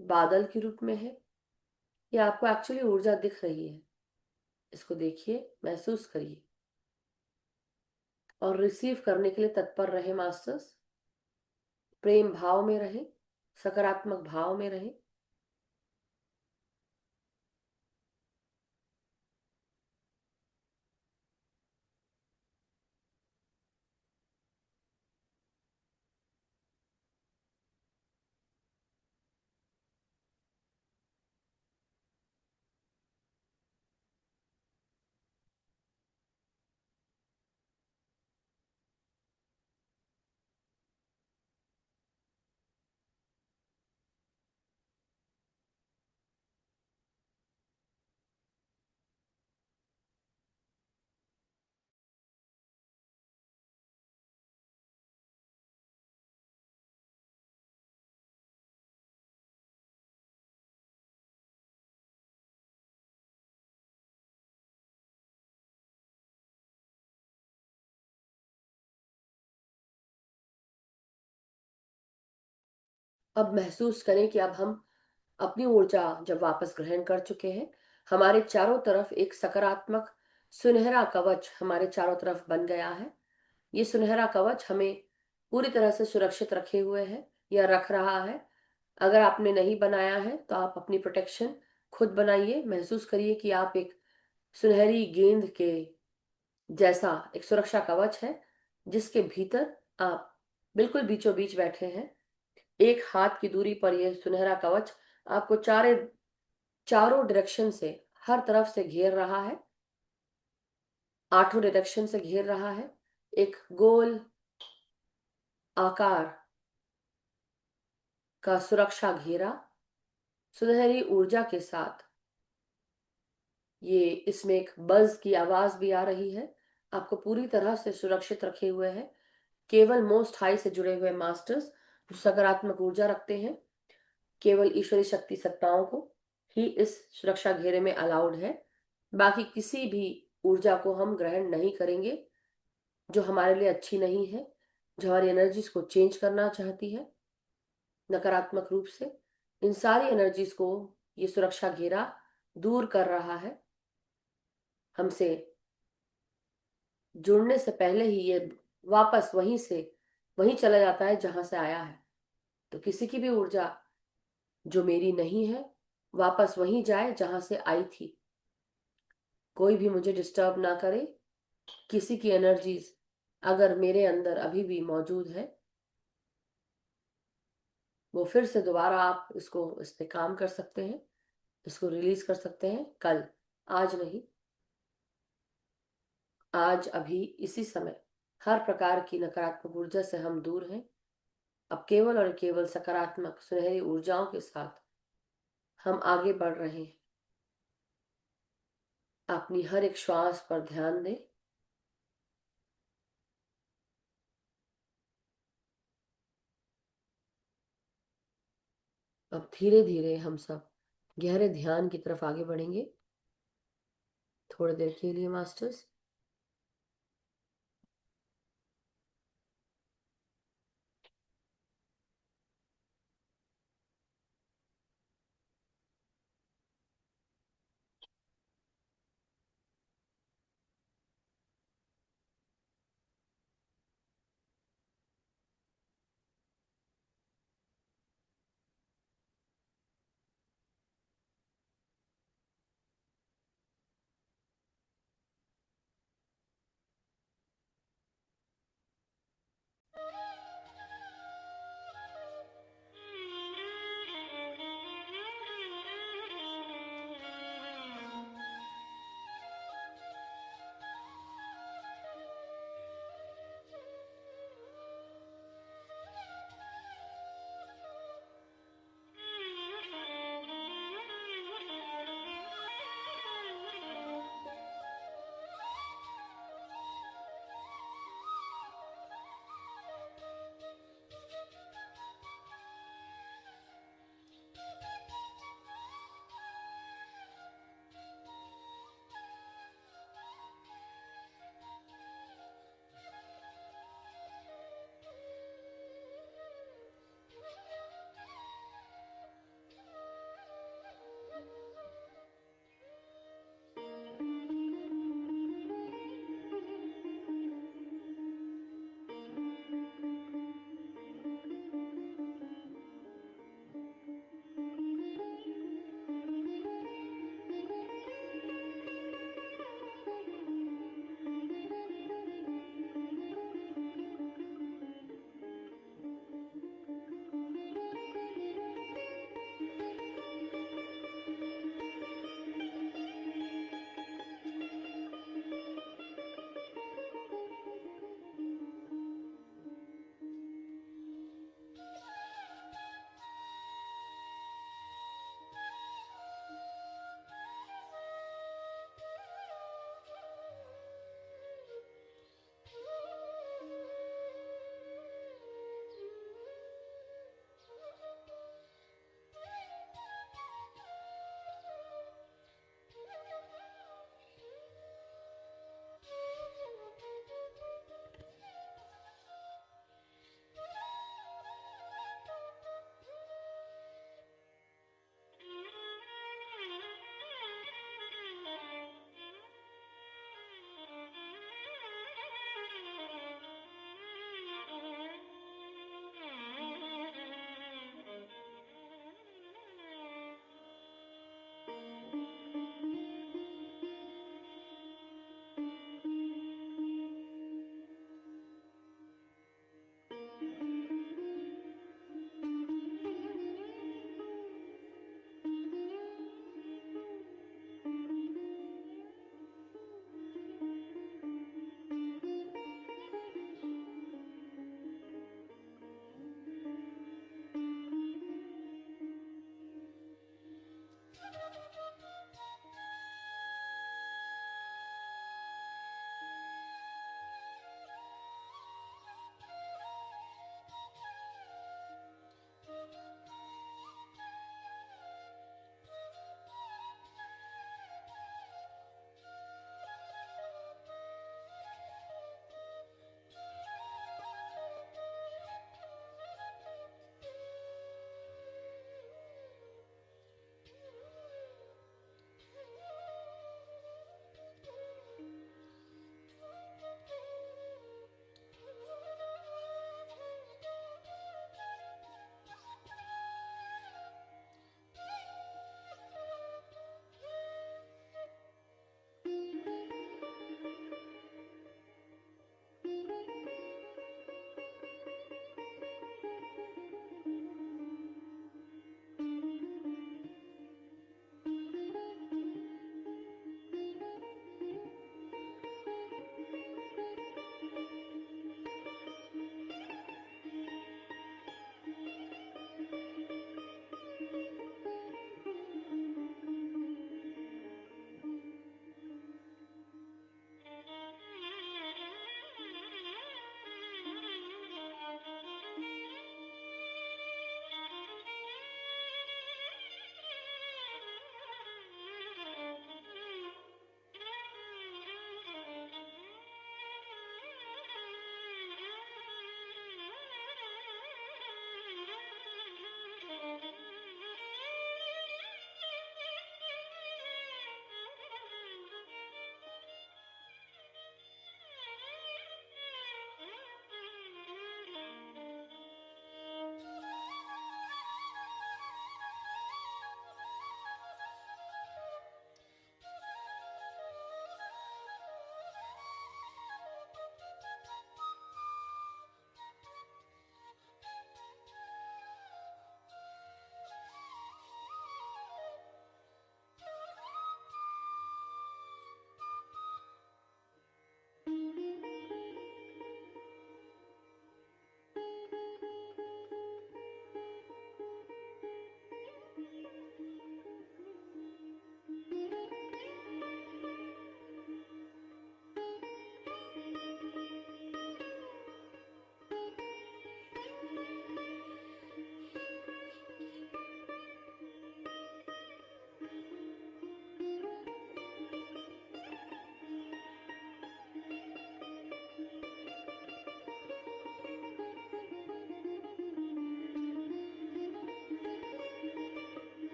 बादल के रूप में है, या आपको एक्चुअली ऊर्जा दिख रही है? इसको देखिए, महसूस करिए और रिसीव करने के लिए तत्पर रहे मास्टर्स। प्रेम भाव में रहे, सकारात्मक भाव में रहे। अब महसूस करें कि अब हम अपनी ऊर्जा जब वापस ग्रहण कर चुके हैं, हमारे चारों तरफ एक सकारात्मक सुनहरा कवच हमारे चारों तरफ बन गया है। ये सुनहरा कवच हमें पूरी तरह से सुरक्षित रखे हुए है या रख रहा है। अगर आपने नहीं बनाया है तो आप अपनी प्रोटेक्शन खुद बनाइए। महसूस करिए कि आप एक सुनहरी गेंद के जैसा एक सुरक्षा कवच है, जिसके भीतर आप बिल्कुल बीचों बीच बैठे हैं। एक हाथ की दूरी पर यह सुनहरा कवच आपको चारों डायरेक्शन से, हर तरफ से घेर रहा है, आठों डायरेक्शन से घेर रहा है। एक गोल आकार का सुरक्षा घेरा सुनहरी ऊर्जा के साथ। ये इसमें एक बज की आवाज भी आ रही है। आपको पूरी तरह से सुरक्षित रखे हुए है। केवल मोस्ट हाई से जुड़े हुए मास्टर्स जो सकारात्मक ऊर्जा रखते हैं, केवल ईश्वरी शक्ति सत्ताओं को ही इस सुरक्षा घेरे में अलाउड है। बाकी किसी भी ऊर्जा को हम ग्रहण नहीं करेंगे जो हमारे लिए अच्छी नहीं है, जो हमारी एनर्जीज को चेंज करना चाहती है नकारात्मक रूप से। इन सारी एनर्जीज को ये सुरक्षा घेरा दूर कर रहा है। हमसे जुड़ने से पहले ही ये वापस वहीं चला जाता है जहां से आया है। तो किसी की भी ऊर्जा जो मेरी नहीं है वापस वहीं जाए जहां से आई थी। कोई भी मुझे डिस्टर्ब ना करे। किसी की एनर्जीज अगर मेरे अंदर अभी भी मौजूद है, वो फिर से दोबारा आप इस पे काम कर सकते हैं, इसको रिलीज कर सकते हैं कल, आज नहीं। आज अभी इसी समय हर प्रकार की नकारात्मक ऊर्जा से हम दूर हैं। अब केवल और केवल सकारात्मक सुनहरी ऊर्जाओं के साथ हम आगे बढ़ रहे हैं। अपनी हर एक श्वास पर ध्यान दें। अब धीरे धीरे हम सब गहरे ध्यान की तरफ आगे बढ़ेंगे थोड़ी देर के लिए मास्टर्स।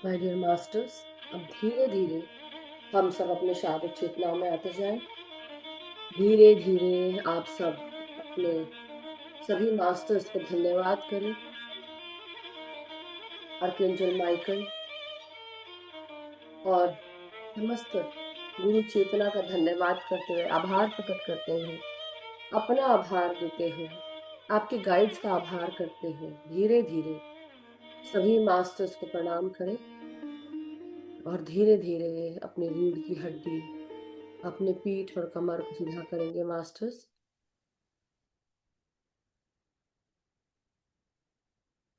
माय डियर मास्टर्स, अब धीरे धीरे हम सब अपने शारीरिक चेतनाओं में आते जाएं। धीरे धीरे आप सब अपने सभी मास्टर्स को धन्यवाद करें। आर्कएंजल माइकल और समस्त गुरु चेतना का धन्यवाद करते हुए, आभार प्रकट करते हुए, अपना आभार देते हुए, आपके गाइड्स का आभार करते हुए धीरे धीरे सभी मास्टर्स को प्रणाम करें और धीरे धीरे अपनी रीढ़ की हड्डी, अपने पीठ और कमर को सीधा करेंगे मास्टर्स।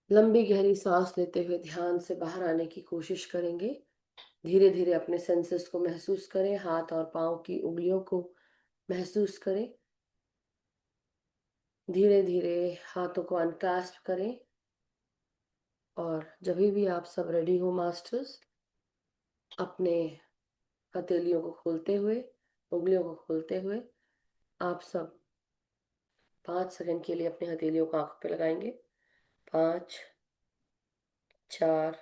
लंबी गहरी सांस लेते हुए ध्यान से बाहर आने की कोशिश करेंगे। धीरे धीरे अपने सेंसेस को महसूस करें, हाथ और पांव की उंगलियों को महसूस करें। धीरे धीरे हाथों को अनक्लास्प करें और जब भी आप सब रेडी हो मास्टर्स, अपने हथेलियों को खोलते हुए, उंगलियों को खोलते हुए, आप सब 5 सेकंड के लिए अपनी हथेलियों को आंखों पे लगाएंगे। 5, 4,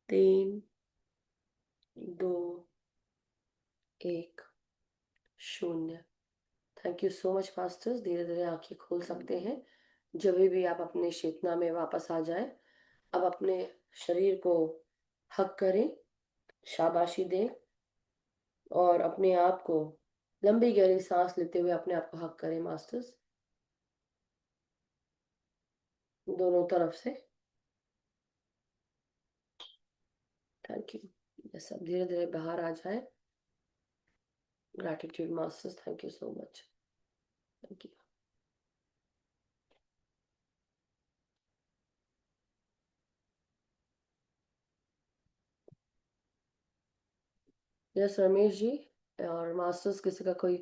3, 2, 1, 0। Thank you so much masters. धीरे धीरे आंखें खोल सकते हैं। जब भी आप अपने चेतना में वापस आ जाएं, अब अपने शरीर को हक करें, शाबाशी दें और अपने आप को लंबी गहरी सांस लेते हुए अपने आप को हक करें मास्टर्स, दोनों तरफ से। Thank you. ये सब धीरे धीरे बाहर आ जाए। Gratitude masters, thank you so much. Thank you. Yes Ramesh ji और मास्टर्स, किसी का कोई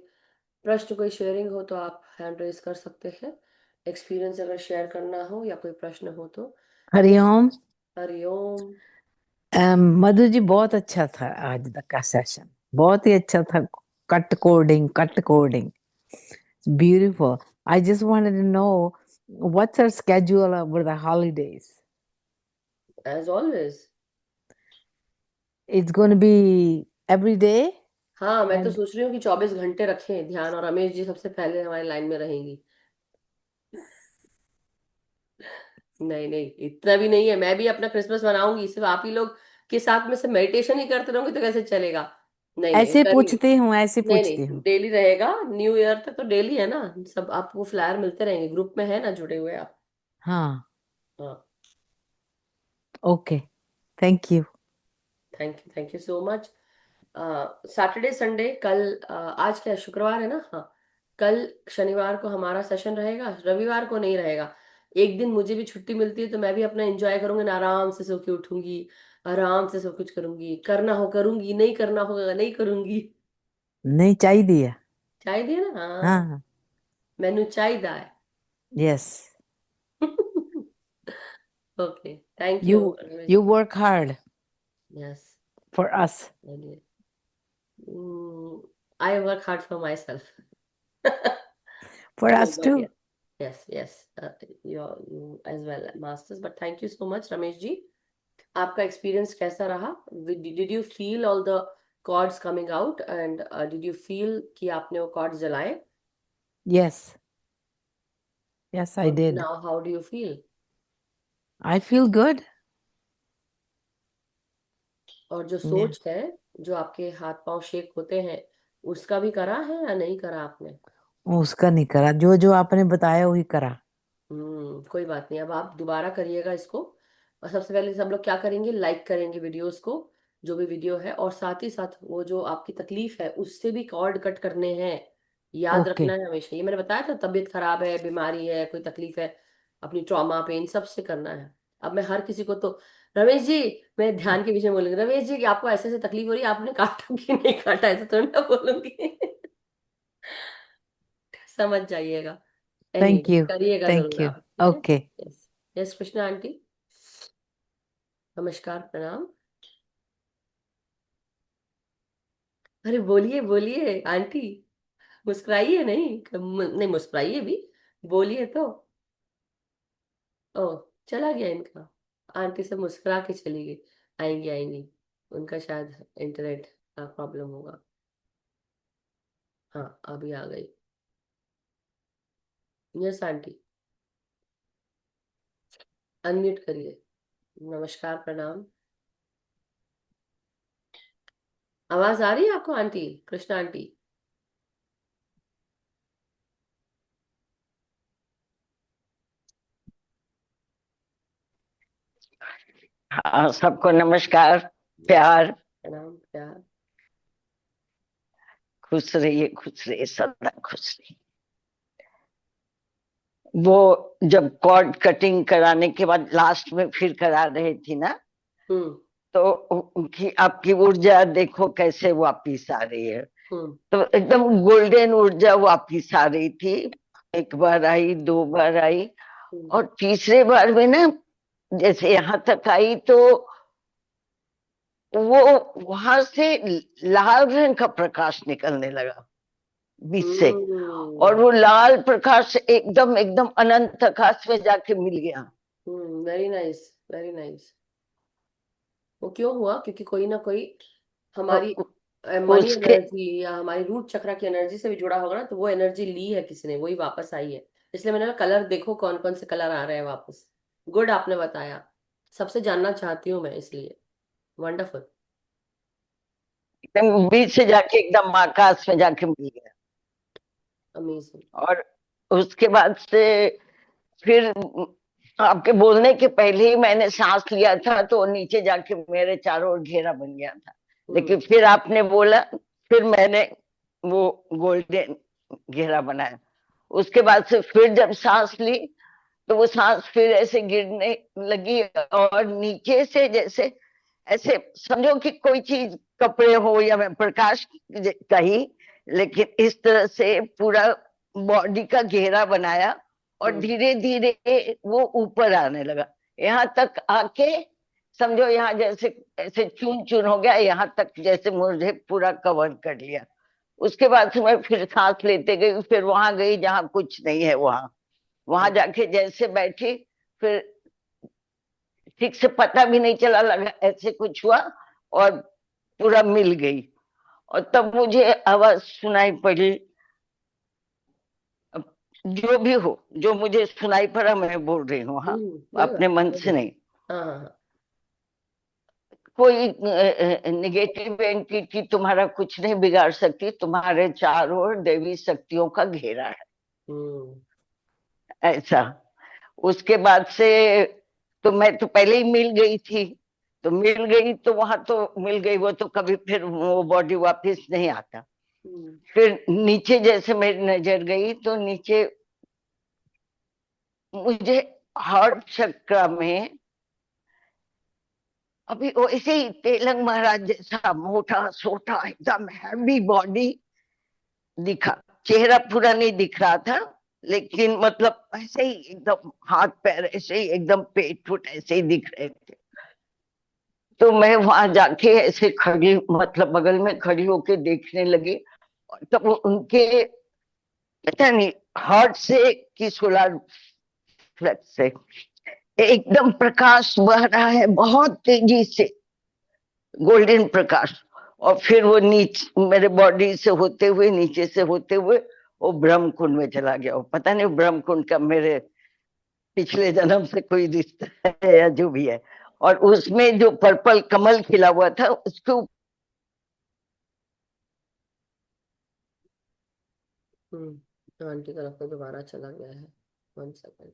प्रश्न, कोई शेयरिंग हो तो आप हैंड रेज कर सकते हैं। एक्सपीरियंस अगर शेयर करना हो या कोई प्रश्न हो तो। हरिओम। हरिओम। मधु जी, बहुत अच्छा था आज तक का सेशन, बहुत ही अच्छा था। Cut coding beautiful. I just wanted to know what's our schedule over the holidays. As always. It's going to be every day. हाँ, मैं तो एंड सोच रही हूँ कि 24 घंटे रखें ध्यान, और रमेश जी सबसे पहले हमारी लाइन में रहेंगी। नहीं नहीं, इतना भी नहीं है। मैं भी अपना क्रिसमस मनाऊंगी, सिर्फ आप ही लोग के साथ में से मेडिटेशन ही करते रहोगे तो कैसे चलेगा। नहीं नहीं, ऐसे करेंगे। पूछती हूँ, ऐसे नहीं पूछती नहीं, हूँ। डेली रहेगा। न्यू ईयर तक तो डेली है ना। सब आपको फ्लायर मिलते रहेंगे, ग्रुप में है ना जुड़े हुए आप। हाँ, हाँ। Okay, thank you. Thank you so much. Saturday Sunday कल, आज क्या है, शुक्रवार है ना। हाँ, कल शनिवार को हमारा सेशन रहेगा, रविवार को नहीं रहेगा। एक दिन मुझे भी छुट्टी मिलती है तो मैं भी अपना एंजॉय करूंगी ना, आराम से सो के उठूंगी, आराम से सब कुछ करूंगी। करना हो करूंगी, नहीं करना होगा नहीं करूंगी। नहीं चाहिए। चाय दिए ना, हाँ। हाँ, मैनू चाहिए है। Yes. Okay, thank you you Ramesh you ji. Work hard yes. For us. I work hard for myself. For No, us but too. yeah, yes, you as well, masters. But thank you so much, Ramesh ji. आपका experience कैसा रहा? Did you feel all the chords coming out and did you feel कि आपने वो chords जलाए? Yes, yes I और did. now how do you feel? I feel good. और जो सोच है, जो आपके हाथ पांव शेक होते हैं, उसका भी करा है या नहीं करा आपने? उसका नहीं करा, जो जो आपने बताया वही करा। कोई बात नहीं। अब आप दोबारा करिएगा इसको। और सबसे पहले सब लोग क्या करेंगे, लाइक करेंगे वीडियोस को, जो भी वीडियो है, और साथ ही साथ वो जो आपकी तकलीफ है उससे भी कॉर्ड कट करने हैं। याद ओके, रखना है हमेशा, ये मैंने बताया था, तबीयत खराब है, बीमारी है, कोई तकलीफ है, अपनी ट्रॉमा पेन सबसे करना है। अब मैं हर किसी को तो, रमेश जी, मैं ध्यान के विषय में बोलूंगी, रमेश जी कि आपको ऐसे ऐसे तकलीफ हो रही है, आपने काटा कि नहीं काटा, ऐसे थोड़ी ना बोलूंगी। समझ जाइएगा। थैंक एनीवे, यू, करिएगा थैंक जरूर यू। आप, ठीक है। Okay, yes. Yes Krishna aunty, नमस्कार, प्रणाम। अरे बोलिए बोलिए आंटी, मुस्कुराइए, नहीं मुस्कुराइए भी, बोलिए तो। ओ, चला गया इनका। आंटी से मुस्कुरा के चली गई। आएंगी आएंगी, उनका शायद इंटरनेट का प्रॉब्लम होगा। हाँ अभी आ गई। यस आंटी, अनम्यूट करिए। नमस्कार, प्रणाम। आवाज आ रही है आपको आंटी, कृष्णा आंटी? हाँ, सबको नमस्कार, प्यार। प्रणाम, प्यार। खुश रहिए, सदा खुश रहिए। वो जब कॉर्ड कटिंग कराने के बाद लास्ट में फिर करा रही थी ना, हम्म तो उनकी आपकी ऊर्जा देखो कैसे वापिस आ रही है। हम्म तो एकदम गोल्डन ऊर्जा वापिस आ रही थी। एक बार आई, दो बार आई, हम्म और तीसरे बार में ना जैसे यहाँ तक आई तो वो वहां से लाल रंग का प्रकाश निकलने लगा बीच से, और वो लाल प्रकाश एकदम एकदम अनंत आकाश में जाके मिल गया। Very nice, very nice. वो क्यों हुआ? क्योंकि कोई ना कोई हमारी और मनी उसके एनर्जी या हमारी रूट चक्रा की एनर्जी से भी जुड़ा होगा ना, तो वो एनर्जी ली है किसी ने, वही वापस आई है। इसलिए मैंने कहा कलर देखो कौन कौन से कलर आ रहे हैं वापस। गुड, आपने बताया। सबसे जानना चाहती हूँ मैं इसलिए। वंडरफुल। एकदम बीच से जाके एकदम आकाश में जाके मिल गया। अमेजिंग। और उसके बाद से फिर आपके बोलने के पहले ही मैंने सांस लिया था, तो नीचे जाके मेरे चारों ओर घेरा बन गया था। लेकिन फिर आपने बोला, फिर मैंने वो गोल्डन घेरा बनाया। उसके बाद से फिर जब सांस ली तो वो सांस फिर ऐसे गिरने लगी, और नीचे से जैसे ऐसे समझो कि कोई चीज, कपड़े हो या मैं प्रकाश कही, लेकिन इस तरह से पूरा बॉडी का घेरा बनाया, और धीरे धीरे वो ऊपर आने लगा। यहाँ तक आके समझो यहाँ जैसे ऐसे चून चून हो गया, यहाँ तक जैसे मुझे पूरा कवर कर लिया। उसके बाद से मैं फिर सांस लेते गई, फिर वहां गई जहाँ कुछ नहीं है, वहां वहां जाके जैसे बैठी, फिर ठीक से पता भी नहीं चला, लगा ऐसे कुछ हुआ, और पूरा मिल गई। और तब मुझे आवाज सुनाई पड़ी, जो भी हो, जो मुझे सुनाई पड़ा मैं बोल रही हूँ, हाँ, कोई अपने बात मन नहीं। से नहीं। हाँ हाँ हाँ। कोई निगेटिव एंटिटी तुम्हारा कुछ नहीं बिगाड़ सकती, तुम्हारे चारों ओर देवी शक्तियों का घेरा है, हम्म ऐसा। उसके बाद से तो मैं तो पहले ही मिल गई थी, तो मिल गई तो वहां तो मिल गई, वो तो कभी फिर वो बॉडी वापस नहीं आता। हम्म फिर नीचे जैसे मेरी नजर गई तो नीचे मुझे हार्ट चक्र में अभी वैसे ही तेलंग महाराज जैसा मोटा सोटा एकदम हैवी बॉडी दिखा। चेहरा पूरा नहीं दिख रहा था, लेकिन मतलब ऐसे ही एकदम हाथ पैर ऐसे ही एकदम पेट फुट ऐसे ही दिख रहे थे। तो मैं वहां जाके ऐसे खड़ी, मतलब बगल में खड़ी होके देखने लगी, और तब उनके पता नहीं हार्ट से कि सोलर फ्लेक्स से एकदम प्रकाश बह रहा है बहुत तेजी से, गोल्डन प्रकाश। और फिर वो नीचे मेरे बॉडी से होते हुए, नीचे से होते हुए वो ब्रह्म कुंड में चला गया। वो पता नहीं ब्रह्म कुंड का मेरे पिछले जन्म से कोई रिश्ता है या जो भी है। और उसमें जो पर्पल कमल खिला हुआ था उसके ऊपर आंटी का रखो, दोबारा चला गया है। 1 second.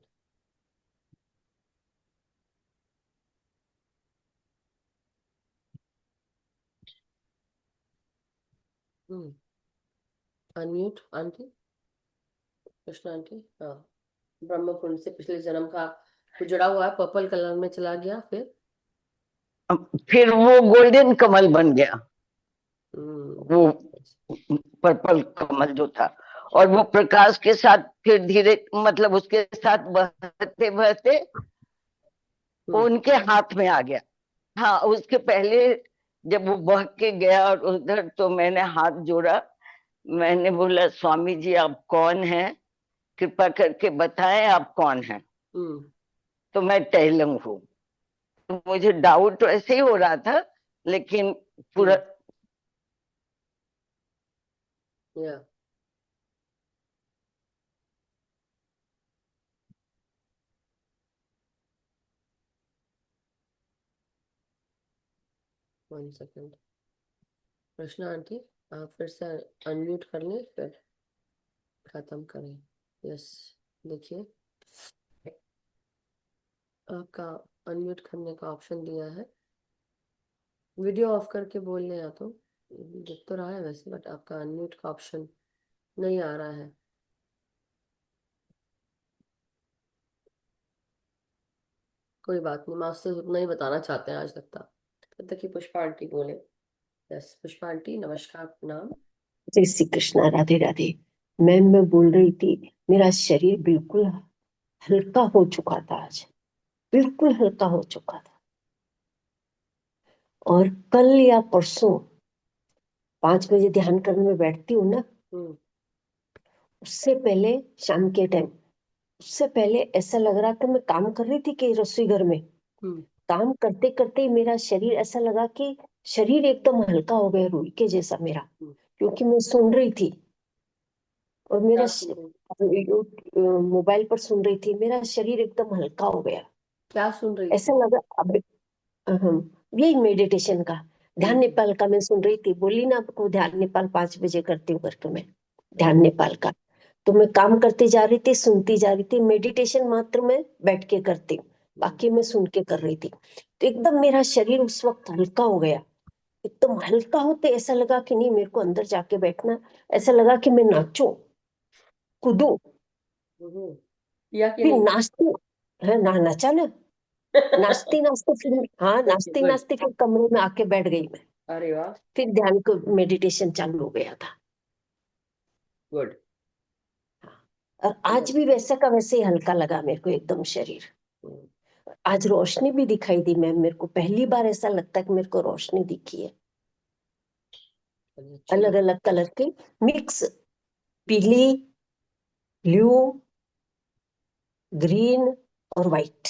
Unmute aunty, Krishna aunty. हाँ, ब्रह्म कुंड से पिछले जन्म का कुछ जुड़ा हुआ है, पर्पल कलर में चला गया। फिर वो गोल्डन कमल बन गया, हम्म वो पर्पल कमल जो था। और वो प्रकाश के साथ फिर धीरे, मतलब उसके साथ बहते बहते उनके हाथ में आ गया। हाँ, उसके पहले जब वो बह के गया और उधर, तो मैंने हाथ जोड़ा, मैंने बोला स्वामी जी आप कौन हैं, कृपा करके बताएं आप कौन हैं। हम्म तो मैं तेलंग हूँ। मुझे डाउट ऐसे ही हो रहा था, लेकिन पूरा या वन सेकेंड। कृष्णा आंटी, आप फिर से अनम्यूट कर लें, फिर खत्म करें। यस, देखिए आपका अनम्यूट करने का ऑप्शन दिया है। वीडियो ऑफ करके बोल लें, या तो दिख तो रहा है वैसे, बट आपका अनम्यूट का ऑप्शन नहीं आ रहा है। कोई बात नहीं, मास्टर उतना ही बताना चाहते हैं आज लगता। तब तक कि पुष्पा आंटी बोले। यस, पुष्पा आंटी नमस्कार, प्रणाम। जय श्री कृष्णा, राधे राधे। मैम, मैं बोल रही थी, मेरा शरीर बिल्कुल हल्का हो चुका था आज, बिल्कुल हल्का हो चुका था। और कल या परसों 5 बजे ध्यान करने में बैठती हूँ ना, उससे पहले शाम के टाइम, उससे पहले ऐसा लग रहा था मैं काम कर रही थी कि रसोई घर में काम करते करते ही मेरा शरीर ऐसा लगा कि शरीर एकदम हल्का हो गया, रुई के जैसा मेरा, क्योंकि मैं सुन रही थी और मेरा मोबाइल पर सुन रही थी, मेरा शरीर एकदम हल्का हो गया। क्या सुन रही ऐसा थी? लगा अब यही मेडिटेशन का, ध्यान नेपाल का मैं सुन रही थी। बोली ना आपको, ध्यान नेपाल 5 बजे करती हूँ करके मैं, ध्यान नेपाल का। तो मैं काम करती जा रही थी, सुनती जा रही थी। मेडिटेशन मात्र मैं बैठ के करती हूँ, बाकी मैं सुन के कर रही थी। तो एकदम मेरा शरीर उस वक्त हल्का हो गया। एकदम हल्का होते ऐसा लगा कि नहीं, मेरे को अंदर जाके बैठना, ऐसा लगा कि मैं नाचूं, कूदूं। या कि फिर नहीं? नाचती है ना, नाचा ना, नाचती नाचते फिर, हाँ नाचती गुड। नाचते फिर कमरे में आके बैठ गई मैं। अरे वाह, फिर ध्यान को मेडिटेशन चालू हो गया था। गुड। और आज भी वैसा का वैसे ही हल्का लगा मेरे को एकदम शरीर। आज रोशनी भी दिखाई दी मैम, मेरे को पहली बार ऐसा लगता है कि मेरे को रोशनी दिखी है, अच्छी अलग बात। अलग कलर की मिक्स, पीली, ब्लू, ग्रीन और व्हाइट,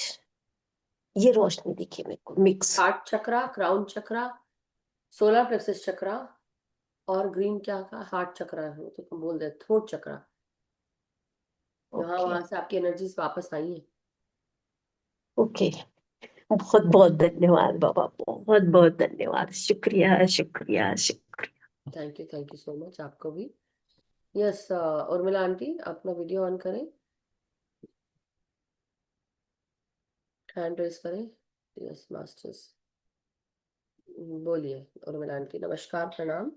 ये रोशनी दिखी मेरे को मिक्स। हार्ट चक्रा, क्राउन चक्रा, सोलर प्लेक्सस चक्रा, और ग्रीन क्या का हार्ट चक्रा है, तो तुम बोल दे थ्रोट चक्रा। ओके वहां से आपकी एनर्जीज वापस आई है। ओके, बहुत बहुत धन्यवाद बाबा, बहुत बहुत धन्यवाद, शुक्रिया शुक्रिया शुक्रिया। थैंक यू सो मच आपको भी। यस, उर्मिला आंटी अपना वीडियो ऑन करें, हैंड रेस करें। यस मास्टर्स, बोलिए उर्मिला आंटी, नमस्कार, प्रणाम।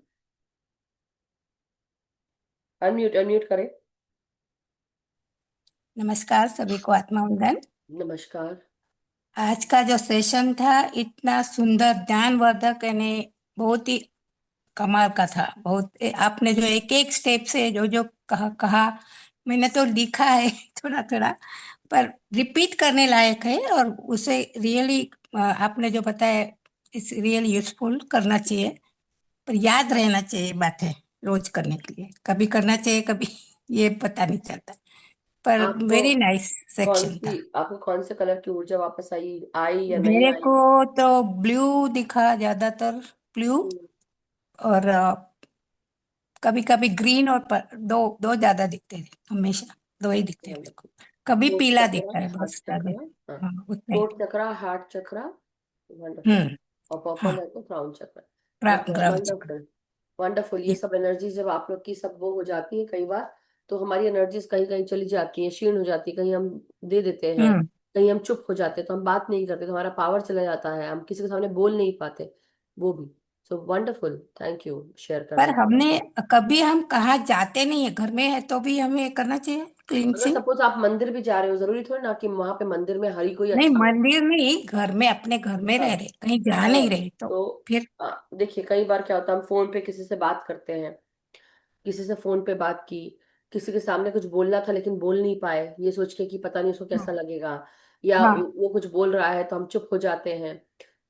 अनम्यूट अनम्यूट करें। नमस्कार सभी को, आत्मा वंदन। नमस्कार। आज का जो सेशन था इतना सुंदर, ज्ञानवर्धक, यानी बहुत ही कमाल का था। बहुत आपने जो एक एक स्टेप से जो जो कहा मैंने तो लिखा है थोड़ा थोड़ा, पर रिपीट करने लायक है। और उसे रियली आपने जो बताया इस रियली यूजफुल, करना चाहिए, पर याद रहना चाहिए बातें रोज करने के लिए। कभी करना चाहिए, कभी ये पता नहीं चलता, पर आपको वेरी नाइस सेक्शन था। आपको कौन से कलर की ऊर्जा वापस आई आई या नहीं मेरे आई? को तो ब्लू दिखा, ज्यादातर ब्लू, और कभी कभी ग्रीन, और दो दो ज्यादा दिखते थे, हमेशा दो ही दिखते हैं मेरे को। कभी थ्रोट पीला चक्रा, दिखता है हार्ट बस ज्यादा। चक्रा, हाँ, हाँ, उतना ही। थ्रोट चक्रा, हार्ट चक्रा, वंडरफुल। और हाँ, पर्पल है तो क्राउन चक्रा। ग्राउंड चक्कर। Wonderful wonderful. ये सब एनर्जी जब आप लोग की सब वो हो जाती है कई बार, तो हमारी एनर्जीज कहीं कहीं चली जाती है, क्षीण हो जाती है, कहीं हम दे देते हैं, कहीं हम चुप हो जाते हैं, तो हम बात नहीं करते, तो हमारा पावर चला जाता है, हम किसी के सामने बोल नहीं पाते, वो भी। So wonderful, thank you share पर करने के लिए। हमने कभी, हम कहाँ जाते नहीं है, घर में है तो भी हमें करना चाहिए अगर क्लींसिंग। सपोज आप मंदिर भी जा रहे हो, जरूरी थोड़ी ना कि वहां पे मंदिर में हर कोई नहीं, अच्छा हो। मंदिर नहीं, घर में, अपने घर में हाँ रह रहे, कहीं जा हाँ, नहीं रहे तो तो फिर। देखिए कई बार क्या होता है, हम फोन पे किसी से बात करते हैं, किसी से फोन पे बात की, किसी के सामने कुछ बोलना था लेकिन बोल नहीं पाए, ये सोच के कि पता नहीं उसको हाँ, कैसा लगेगा, या हाँ, वो कुछ बोल रहा है तो हम चुप हो जाते हैं।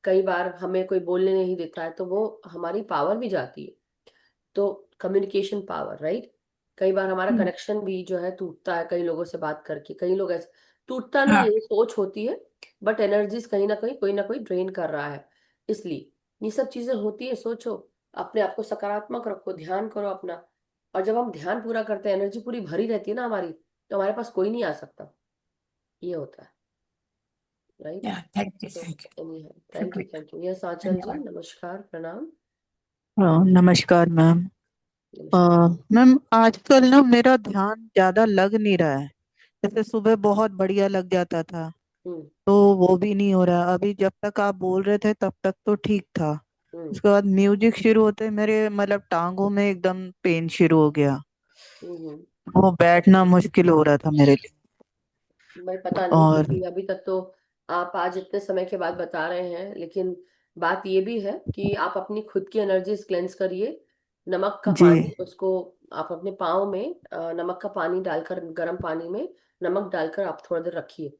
कई बार हमें कोई बोलने नहीं देता है, तो वो हमारी पावर भी जाती है। तो कम्युनिकेशन पावर, राइट। कई बार हमारा कनेक्शन भी जो है टूटता है कई लोगों से बात करके। कई लोग ऐसे, टूटता नहीं हाँ है, ये सोच होती है, बट एनर्जीज कहीं ना कहीं कोई ना कोई ड्रेन कर रहा है। इसलिए ये सब चीजें होती है। सोचो, अपने आप को सकारात्मक रखो, ध्यान करो अपना। और जब हम ध्यान पूरा करते हैं, एनर्जी पूरी भरी रहती है ना हमारी, तो हमारे पास कोई नहीं आ सकता। ये होता है, राइट। या थैंक यू तो थैंक यू थैंक यू, शुक्रिया थैंक यू। यस आंचल जी, धन्यवाद। नमस्कार, प्रणाम। नमस्कार मैम। नमस्कार। मैम आजकल ना मेरा ध्यान ज्यादा लग नहीं रहा है। जैसे सुबह बहुत बढ़िया लग जाता था, हम्म। तो वो भी नहीं हो रहा। अभी जब तक आप बोल रहे थे तब तक तो ठीक था। हम्म। उसके बाद म्यूजिक शुरू होते मेरे मतलब टांगों में एकदम पेन शुरू हो गया। हम्म। वो बैठना मुश्किल हो रहा था मेरे लिए। भाई पता नहीं, और क्योंकि अभी तक तो आप आज इतने समय के बाद बता रहे हैं, लेकिन बात ये भी है कि आप अपनी खुद की एनर्जीज क्लेंस करिए। नमक का जी पानी, उसको आप अपने पाँव में नमक का पानी डालकर, गर्म पानी में नमक डालकर आप थोड़ा देर रखिए।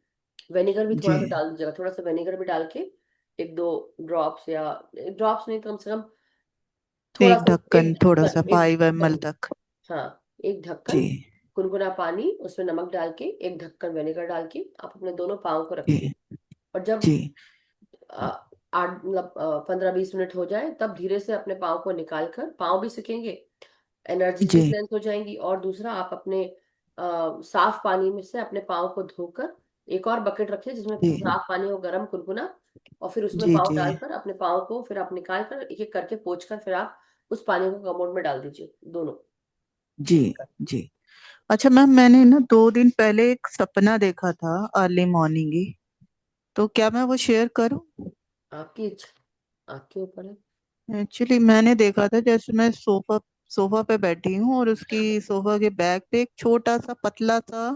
वेनेगर भी जी, थोड़ा सा डाल दीजिएगा, थोड़ा सा वेनेगर भी डाल के एक दो ड्रॉप्स, या ड्रॉप्स नहीं तो कम से कम थोड़ा एक सा, ढक्कन एक थोड़ा ढक्कन, सा एक 5 ml ढक्कन। तक। हाँ, एक जी ढक्कन गुनगुना पानी, उसमें नमक डाल के, एक ढक्कन विनेगर डाल के आप अपने दोनों पाँव को रखिए। जी और जब जी 15-20 मिनट हो जाए, तब धीरे से अपने पाँव को निकाल कर, पाँव भी सिकेंगे, एनर्जीज भी जी क्लेंस हो जाएंगी। और दूसरा, आप अपने साफ पानी में से अपने पाँव को धोकर एक और बकेट रखिए जिसमें जी साफ पानी हो, गर्म कुनकुना, और फिर उसमें जी पाँव जी डालकर अपने पाँव को फिर आप निकाल कर एक एक करके पोंछ कर, फिर आप उस पानी को कमोड में डाल दीजिए, दोनों जी मिलकर। जी। अच्छा मैम, मैंने ना 2 दिन पहले एक सपना देखा था अर्ली मॉर्निंग ही। तो क्या मैं वो शेयर करूं? आपकी इच्छा, आपके ऊपर है। एक्चुअली मैंने देखा था, जैसे मैं सोफा सोफा पे बैठी हूँ और उसकी सोफा के बैक पे एक छोटा सा पतला सा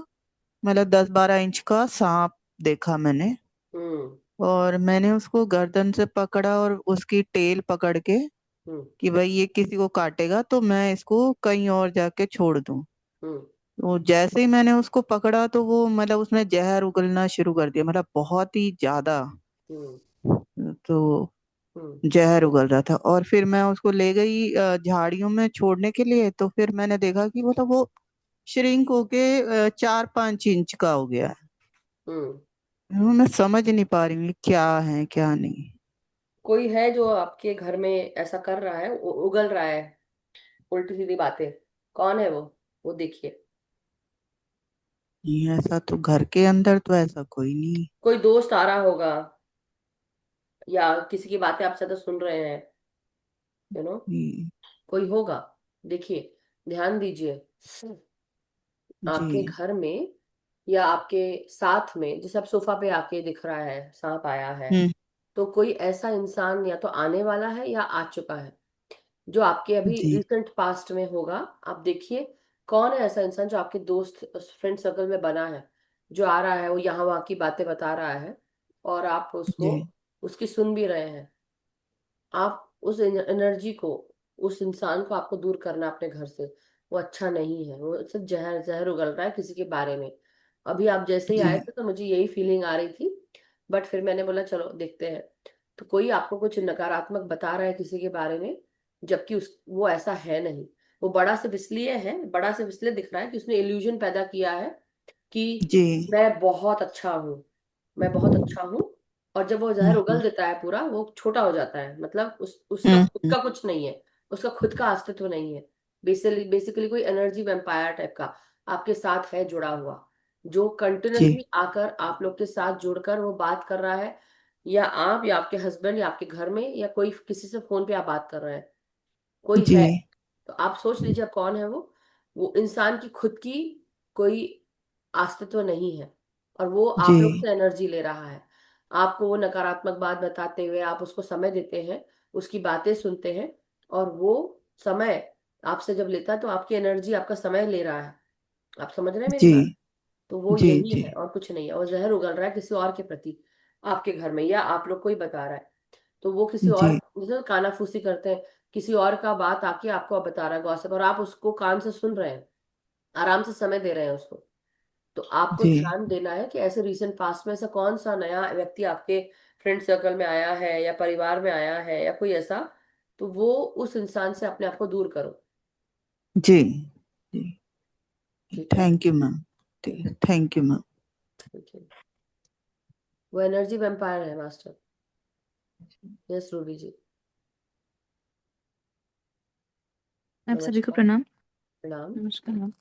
मतलब 10-12 इंच का सांप देखा मैंने। हम्म। और मैंने उसको गर्दन से पकड़ा और उसकी टेल पकड़ के हम्म। कि भाई ये किसी को काटेगा तो मैं इसको कहीं और जाके छोड़ दूं। हम्म। तो जैसे ही मैंने उसको पकड़ा तो वो मतलब उसमें जहर उगलना शुरू कर दिया, मतलब बहुत ही ज्यादा। हम्म। तो हम्म। जहर उगल रहा था और फिर मैं उसको ले गई झाड़ियों में छोड़ने के लिए। तो फिर मैंने देखा कि मतलब वो श्रिंक होके 4-5 इंच का हो गया है। हम्म। मैं समझ नहीं पा रही हूँ ये क्या है क्या नहीं। कोई है जो आपके घर में ऐसा कर रहा है, उगल रहा है उल्टी सीधी बातें? कौन है वो देखिए। नहीं, ऐसा तो घर के अंदर तो ऐसा कोई नहीं। कोई दोस्त आ रहा होगा, या किसी की बातें आप ज्यादा सुन रहे हैं, नहीं, कोई होगा। देखिए, ध्यान दीजिए। जी आपके घर में या आपके साथ में, जैसे आप सोफा पे आके दिख रहा है सांप आया है, हम्म तो कोई ऐसा इंसान या तो आने वाला है या आ चुका है, जो आपके अभी जी रिसेंट पास्ट में होगा। आप देखिए, कौन है ऐसा इंसान जो आपके दोस्त फ्रेंड सर्कल में बना है, जो आ रहा है, वो यहाँ वहाँ की बातें बता रहा है, और आप उसको, जी उसकी सुन भी रहे हैं। आप उस एनर्जी को, उस इंसान को आपको दूर करना अपने घर से। वो अच्छा नहीं है, वो सिर्फ जहर जहर उगल रहा है किसी के बारे में। अभी आप जैसे ही जी आए थे तो मुझे यही फीलिंग आ रही थी, बट फिर मैंने बोला चलो देखते हैं। तो कोई आपको कुछ नकारात्मक बता रहा है किसी के बारे में, जबकि उस वो ऐसा है नहीं। वो बड़ा सिर्फ इसलिए है, बड़ा सिर्फ इसलिए दिख रहा है कि उसने इल्यूजन पैदा किया है कि जी मैं बहुत अच्छा हूँ, मैं बहुत अच्छा हूँ। और जब वो जहर उगल हम्म देता है पूरा, वो छोटा हो जाता है, मतलब उसका हम्म खुद हम्म, का कुछ नहीं है, उसका खुद का अस्तित्व नहीं है। बेसिकली बेसिकली कोई एनर्जी वैम्पायर टाइप का आपके साथ है जुड़ा हुआ, जो जी कंटिन्यूअसली आकर आप लोग के साथ जुड़कर वो बात कर रहा है। या आप, या आपके हस्बैंड, या आपके घर में, या कोई किसी से फोन पे आप बात कर रहे हैं, कोई जी है। तो आप सोच लीजिए अब कौन है वो इंसान की खुद की कोई अस्तित्व नहीं है, और वो जी आप लोग से एनर्जी ले रहा है। आपको वो नकारात्मक बात बताते हुए आप उसको समय देते हैं, उसकी बातें सुनते हैं, और वो समय आपसे जब लेता है तो आपकी एनर्जी, आपका समय ले रहा है। आप समझ रहे हैं मेरी जी बात? तो वो जी यही जी है और कुछ नहीं है, और जहर उगल रहा है किसी और के प्रति, आपके घर में, या आप लोग को ही बता रहा है। तो वो किसी और, जी जैसे कानाफूसी करते हैं, किसी और का बात आके आपको बता रहा है गॉसिप, और आप उसको कान से सुन रहे हैं, आराम से समय दे रहे हैं उसको। तो आपको जी ध्यान देना है कि ऐसे रिसेंट पास्ट में ऐसा कौन सा नया व्यक्ति आपके फ्रेंड सर्कल में आया है, या परिवार में आया है, या कोई ऐसा। तो वो, उस इंसान से अपने आप को दूर करो। जी जी। ठीक है। Thank you ma'am. Thank you ma'am. देखिए वो एनर्जी वेम्पायर है मास्टर। यस रूबी जी। आप सभी को नमस्कार। प्रणाम। प्रणाम। नमस्कार मैम।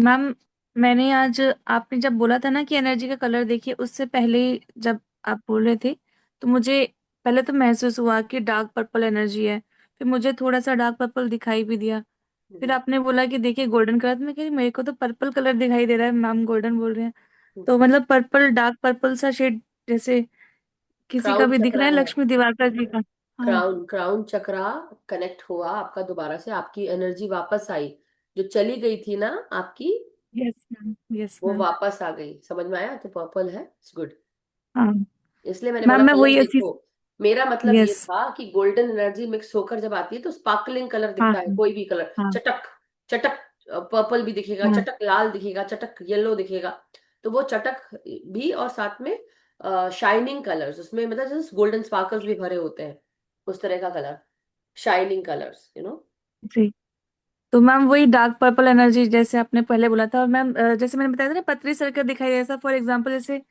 मैम, मैंने आज आपने जब बोला था ना कि एनर्जी का कलर देखिए, उससे पहले जब आप बोल रहे थे तो मुझे पहले तो महसूस हुआ कि डार्क पर्पल एनर्जी है, फिर मुझे थोड़ा सा डार्क पर्पल दिखाई भी दिया। फिर आपने बोला कि देखिए गोल्डन कलर, तो मैं कह रही मेरे को तो पर्पल कलर दिखाई दे रहा है, मैम गोल्डन बोल रहे हैं। तो मतलब पर्पल, डार्क पर्पल सा शेड जैसे किसी का क्राउन भी दिख चक्रा रहा है, है। लक्ष्मी दिवाकर जी का। हाँ। क्राउन चक्रा कनेक्ट हुआ आपका दोबारा से, आपकी एनर्जी वापस आई। जो चली गई थी ना आपकी, यस मैम, यस वो मैम। वापस आ गई। समझ में आया? तो पर्पल है, इट्स गुड। हाँ इसलिए मैंने मैम, बोला मैं कलर वही ऐसी। देखो। मेरा मतलब ये यस। था कि गोल्डन एनर्जी मिक्स होकर जब आती है तो स्पार्कलिंग कलर हाँ दिखता है, कोई भी कलर। हाँ चटक चटक पर्पल भी दिखेगा, हाँ। चटक लाल दिखेगा, चटक येलो दिखेगा। तो वो चटक भी, और साथ में शाइनिंग कलर्स उसमें, मतलब जैसे गोल्डन स्पार्कल्स भी भरे होते हैं, उस तरह का colour, shining colours, you know. जी। तो मैम वही डार्क पर्पल एनर्जी जैसे आपने पहले बोला था, और मैम जैसे मैंने बताया था ना, पतली सर्कल दिखाई दे, ऐसा फॉर एग्जांपल जैसे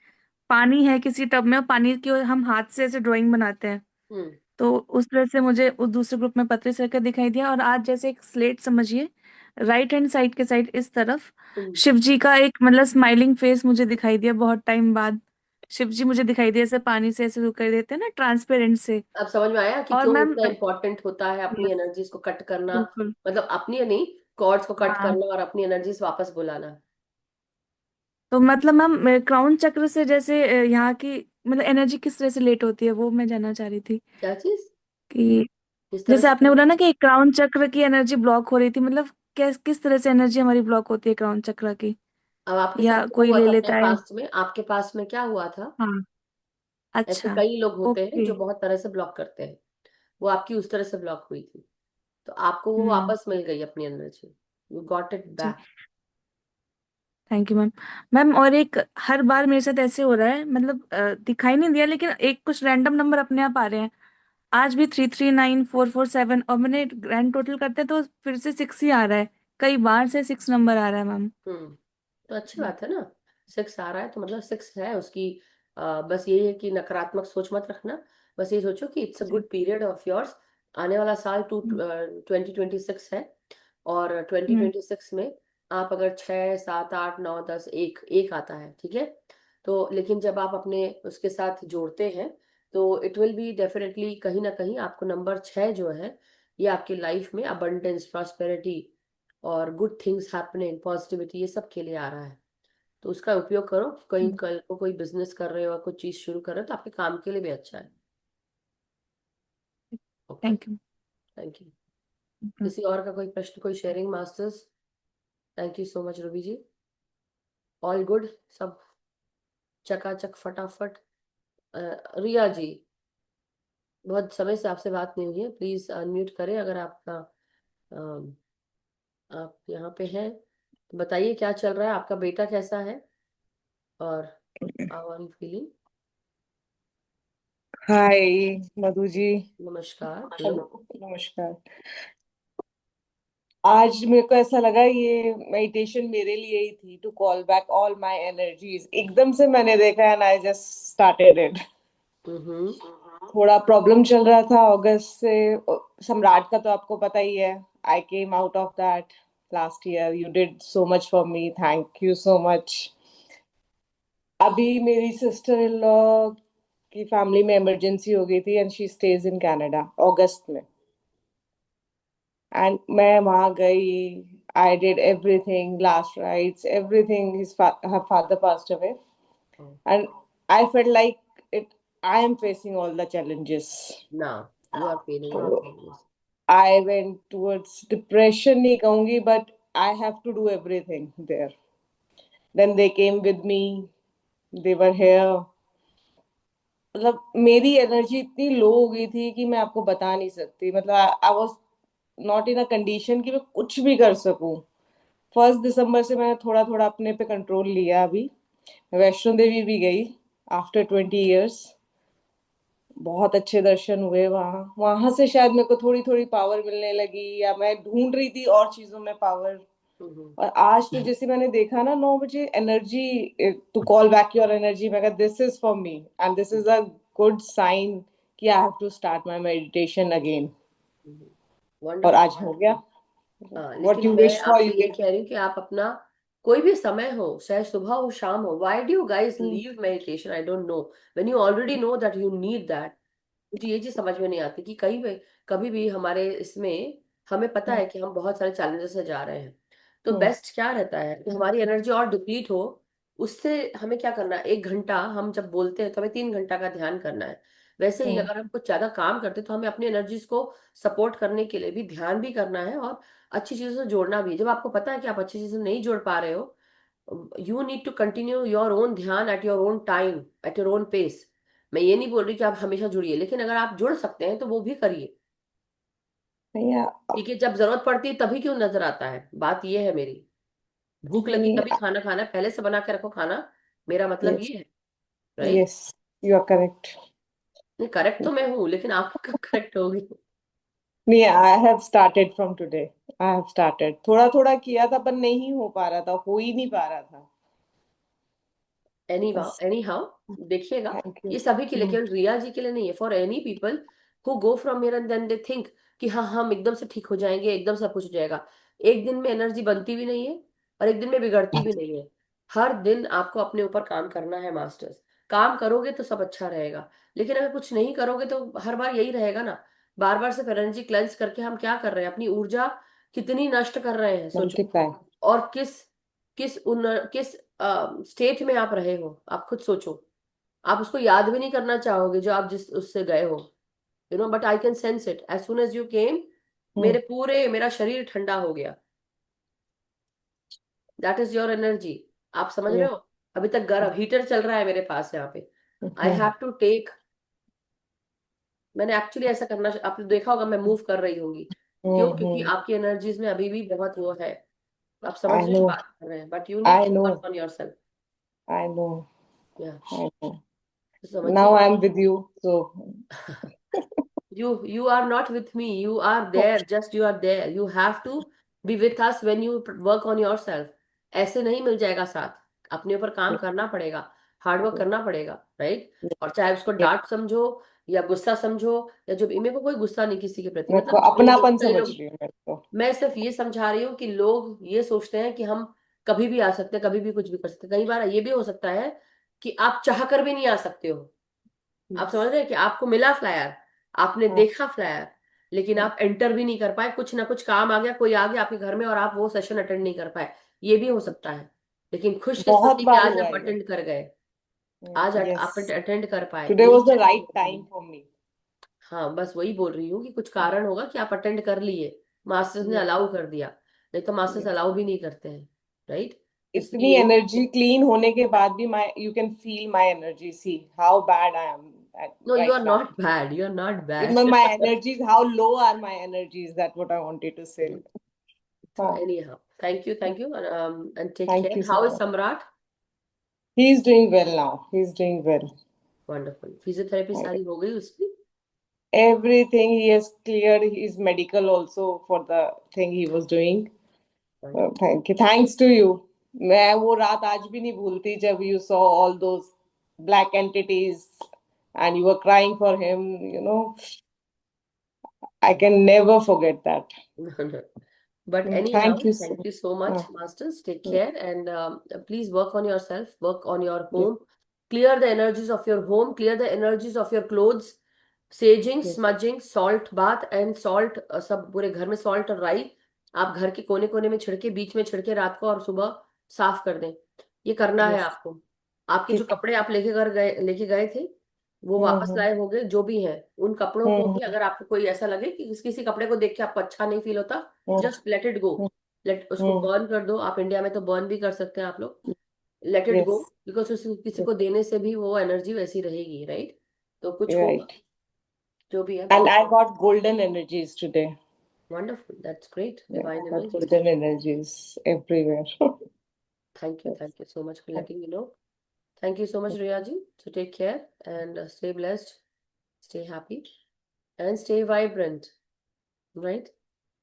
पानी है किसी टब में और पानी की हम हाथ से ऐसे ड्राइंग बनाते हैं, हम्म। तो उस तरह से मुझे उस दूसरे ग्रुप में पतली सर्कल दिखाई दिया। और आज जैसे एक स्लेट समझिए, राइट हैंड साइड के साइड इस तरफ हम्म। शिव जी का एक मतलब स्माइलिंग फेस मुझे दिखाई दिया बहुत टाइम बाद। शिव जी मुझे दिखाई दिया ऐसे पानी से ऐसे कर देते हैं ना, ट्रांसपेरेंट से। अब समझ में आया कि और क्यों मैम इतना इम्पोर्टेंट होता है अपनी यस, एनर्जीज को कट करना। बिल्कुल। मतलब अपनी नहीं, कॉर्ड्स को कट हाँ, करना और अपनी एनर्जीज वापस बुलाना। तो मतलब मैम क्राउन चक्र से जैसे यहाँ की मतलब एनर्जी किस तरह से लेट होती है, वो मैं जानना चाह रही थी क्या चीज? कि किस तरह जैसे से आपने क्या? बोला ना कि क्राउन चक्र की एनर्जी ब्लॉक हो रही थी, मतलब किस तरह से एनर्जी हमारी ब्लॉक होती है क्राउन चक्र की, अब आपके साथ या क्या कोई हुआ ले था अपने लेता है? पास्ट में? आपके पास्ट में क्या हुआ था? हाँ। ऐसे अच्छा। कई लोग होते हैं ओके। जो बहुत तरह से ब्लॉक करते हैं। वो आपकी उस तरह से ब्लॉक हुई थी, तो आपको वो हम्म। वापस मिल गई अपनी energy. You got it ji. Back. Thank you ma'am. Ma'am और एक हर बार मेरे साथ ऐसे हो रहा है, मतलब दिखाई नहीं दिया लेकिन एक कुछ रैंडम नंबर अपने आप आ रहे हैं। आज भी 339447, और मैंने ग्रैंड टोटल करते हैं तो फिर से 6 ही आ रहा है। कई बार से 6 नंबर आ रहा है मैम। तो अच्छी बात है ना। 6 आ रहा है तो मतलब 6 है उसकी। बस यही है कि नकारात्मक सोच मत रखना। बस ये सोचो कि it's a ji. Good period of yours. आने वाला साल 2026 है। और ट्वेंटी हम्म। ट्वेंटी सिक्स में आप अगर 6 7 8 9 10 एक एक आता है, ठीक है। तो लेकिन जब आप अपने उसके साथ जोड़ते हैं तो इट विल बी डेफिनेटली कहीं ना कहीं आपको नंबर 6 जो है, ये आपकी लाइफ में अबंडेंस, प्रॉस्पेरिटी और गुड थिंग्स हैपनिंग, पॉजिटिविटी, ये सब के लिए आ रहा है। तो उसका उपयोग करो। कहीं कल को कोई बिजनेस कर रहे हो या कुछ चीज शुरू कर रहे हो तो आपके काम के लिए भी अच्छा है। Okay. Thank you. Thank you. किसी और का कोई प्रश्न, कोई sharing masters? Thank you so much Ruby ji. All good सब, चकाचक फटाफट। रिया जी, बहुत समय से आपसे बात नहीं हुई है, प्लीज अनम्यूट करें अगर आपका अम, आप यहाँ पे हैं तो बताइए क्या चल रहा है, आपका बेटा कैसा है, और हाउ आर यू फीलिंग? हाय मधु जी। नमस्कार, हेलो। नमस्कार। आज मेरे को ऐसा लगा ये मेडिटेशन मेरे लिए ही थी, to call back all my energies. एकदम से मैंने देखा and I just started it. Hmm. थोड़ा प्रॉब्लम चल रहा था अगस्त से। सम्राट का तो आपको पता ही है। I came out of that last year. You did so much for me, thank you so much. अभी मेरी सिस्टर इन लॉ की फैमिली में इमरजेंसी हो गई थी and she stays in Canada अगस्त में। एंड मैं वहां गई। I did everything, last rites, everything. her father passed away and I felt like it. I am facing all the challenges. Now you are feeling all challenges. I went towards depression नहीं कहूंगी, but I have to do everything there. Then they came with me. They were here. मतलब मेरी energy इतनी लो हो गई थी कि मैं आपको बता नहीं सकती। मतलब I was not in a condition कि मैं कुछ भी कर सकूं। 1 दिसंबर से मैंने थोड़ा थोड़ा अपने पे कंट्रोल लिया। अभी वैष्णो देवी भी गई आफ्टर 20 years। बहुत अच्छे दर्शन हुए वहां। वहां से शायद मेरे को थोड़ी थोड़ी पावर मिलने लगी, या मैं ढूंढ रही थी और चीजों में पावर। और आज तो जैसे मैंने देखा ना 9 बजे energy to call back your energy, मैं this is for me and this is a good sign कि I have to start my meditation again. और वंडरफुल। आज हो गया। हाँ, व्हाट लेकिन यू मैं विश फॉर आपसे यू ये कह रही हूँ कि आप अपना कोई भी समय हो, चाहे सुबह हो शाम हो, why do you guys leave meditation? I don't know. When you already know that you need that, मुझे ये चीज समझ में नहीं आती कि कभी भी हमारे इसमें हमें पता है कि हम बहुत सारे चैलेंजेस से जा रहे हैं, तो बेस्ट क्या रहता है कि हमारी एनर्जी और डिप्लीट हो, उससे हमें क्या करना है, 1 घंटा हम जब बोलते हैं तो हमें 3 घंटा का ध्यान करना है। वैसे ही अगर हम कुछ ज्यादा काम करते हैं तो हमें अपनी एनर्जीज को सपोर्ट करने के लिए भी ध्यान भी करना है और अच्छी चीजों से जोड़ना भी है। जब आपको पता है कि आप अच्छी चीजें नहीं जोड़ पा रहे हो, you need to continue your own dhyan at your own time, at your own pace. मैं ये नहीं बोल रही कि आप हमेशा जुड़िए, लेकिन अगर आप जुड़ सकते हैं तो वो भी करिए, क्योंकि जब जरूरत पड़ती है तभी क्यों नजर आता है। बात ये है मेरी, भूख लगी तभी खाना खाना है, पहले से बना के रखो खाना, मेरा मतलब ये है, right? Yes, you are correct. नहीं, करेक्ट तो मैं हूँ, लेकिन आप कब करेक्ट होगी? नहीं, I have started from today. I have started, थोड़ा थोड़ा किया था पर नहीं हो पा रहा था, हो ही नहीं पा रहा था। एनी हाउ, देखिएगा, थैंक यू। ये सभी के लिए, केवल रिया जी के लिए नहीं है, for any people who go from here and then they think कि हाँ हम एकदम से ठीक हो जाएंगे, एकदम सब कुछ हो जाएगा। एक दिन में एनर्जी बनती भी नहीं है और एक दिन में बिगड़ती भी नहीं है। हर दिन आपको अपने ऊपर काम करना है मास्टर्स। काम करोगे तो सब अच्छा रहेगा, लेकिन अगर कुछ नहीं करोगे तो हर बार यही रहेगा ना। बार बार सिर्फ एनर्जी क्लेंस करके हम क्या कर रहे हैं, अपनी ऊर्जा कितनी नष्ट कर रहे हैं, सोचो। मल्टीप्लाई। और किस स्टेट में आप रहे हो, आप खुद सोचो। आप उसको याद भी नहीं करना चाहोगे जो आप जिस उससे गए हो, but I can sense it as soon as you came. मेरा शरीर ठंडा हो गया। That is your energy. आप समझ रहे हो? अभी तक गर्म हीटर चल रहा है मेरे पास यहाँ पे। आई हैव टू टेक, मैंने एक्चुअली ऐसा करना, आपने देखा होगा मैं मूव कर रही होंगी। क्यों? क्योंकि आपकी एनर्जीज में अभी भी बहुत वो है। आप समझ आई रहे नो, हैं बात कर रहे हैं, but you need I to know, work on yourself. I know, yeah, I know. समझिए। Now I am with you, so you are not with me, you are there, just you are there. You have to be with us when you work on yourself. ऐसे नहीं मिल जाएगा साथ, अपने ऊपर काम करना पड़ेगा, हार्ड वर्क करना पड़ेगा, राइट? और चाहे उसको डांट समझो या गुस्सा समझो, या जो भी, मेरे को कोई गुस्सा नहीं किसी के प्रति, मेरे को मतलब अपनापन कई समझ लोग, रही हूँ मेरे को। मैं सिर्फ ये समझा रही हूँ कि लोग ये सोचते हैं कि हम कभी भी आ सकते हैं, कभी भी कुछ भी कर सकते हैं। कई बार ये भी हो सकता है कि आप चाह कर भी नहीं आ सकते हो। आप समझ रहे हैं कि आपको मिला फ्लायर, आपने देखा फ्लायर, लेकिन आप एंटर भी नहीं कर पाए, कुछ ना कुछ काम आ गया, कोई आ गया आपके घर में और आप वो सेशन अटेंड नहीं कर पाए। ये भी हो सकता है, लेकिन बहुत खुशकिस्मती कि बार आज हुआ आप है ये। अटेंड कर गए, आज यस, आप अटेंड कर पाए, टुडे यही वाज द मैं राइट बोल रही टाइम हूँ। For me. हाँ, बस वही बोल रही हूँ कि कुछ कारण होगा कि आप अटेंड कर लिए, मास्टर्स ने अलाउ कर दिया, नहीं तो मास्टर्स अलाउ भी नहीं करते हैं, राइट? इतनी इसलिए एनर्जी क्लीन होने के बाद भी my, you can feel my energy, see how bad I am no, you are right now. Not bad, you are not You know, bad. my energies, how low are my energies? That's what I wanted to say. So Huh. anyhow, thank you, and take Thank care. you How so is much. Samrat? He's doing well now. He's doing well. Wonderful. Physiotherapy सारी हो गई उसकी? Everything he has cleared his medical also for the thing he was doing. Thank you. Thanks to you. मैं वो रात आज भी नहीं भूलती जब you saw all those black entities and you were crying for him, you know. I can never forget that. But anyhow, Thank you thank so you so much, much. masters. Take care, and please work on yourself, work on your home, clear the energies of your home, clear the energies of your clothes, saging, smudging, salt bath and salt, सब पूरे घर में salt और राई आप घर के कोने कोने में छिड़के, बीच में छिड़के, रात को और सुबह साफ कर दें। ये करना है आपको। आपके जो कपड़े आप लेके गए थे वो वापस लाए होंगे, जो भी हैं उन कपड़ों को भी, अगर आपको कोई ऐसा लगे कि किसी कपड़े को देख के आपको अच्छा नहीं फील होता, just let it go, let उसको बर्न कर दो। आप इंडिया में तो बर्न भी कर सकते हैं आप लोग। लेट इट गो, बिकॉज किसी को देने से भी वो एनर्जी वैसी रहेगी, राइट? तो कुछ होगा जो भी है। And I got golden energies today. Wonderful, that's great. I Divine got energies. golden energies everywhere. Thank you so much for letting me know. Thank you so much, Riya ji. So take care and stay blessed, stay happy, and stay vibrant, right?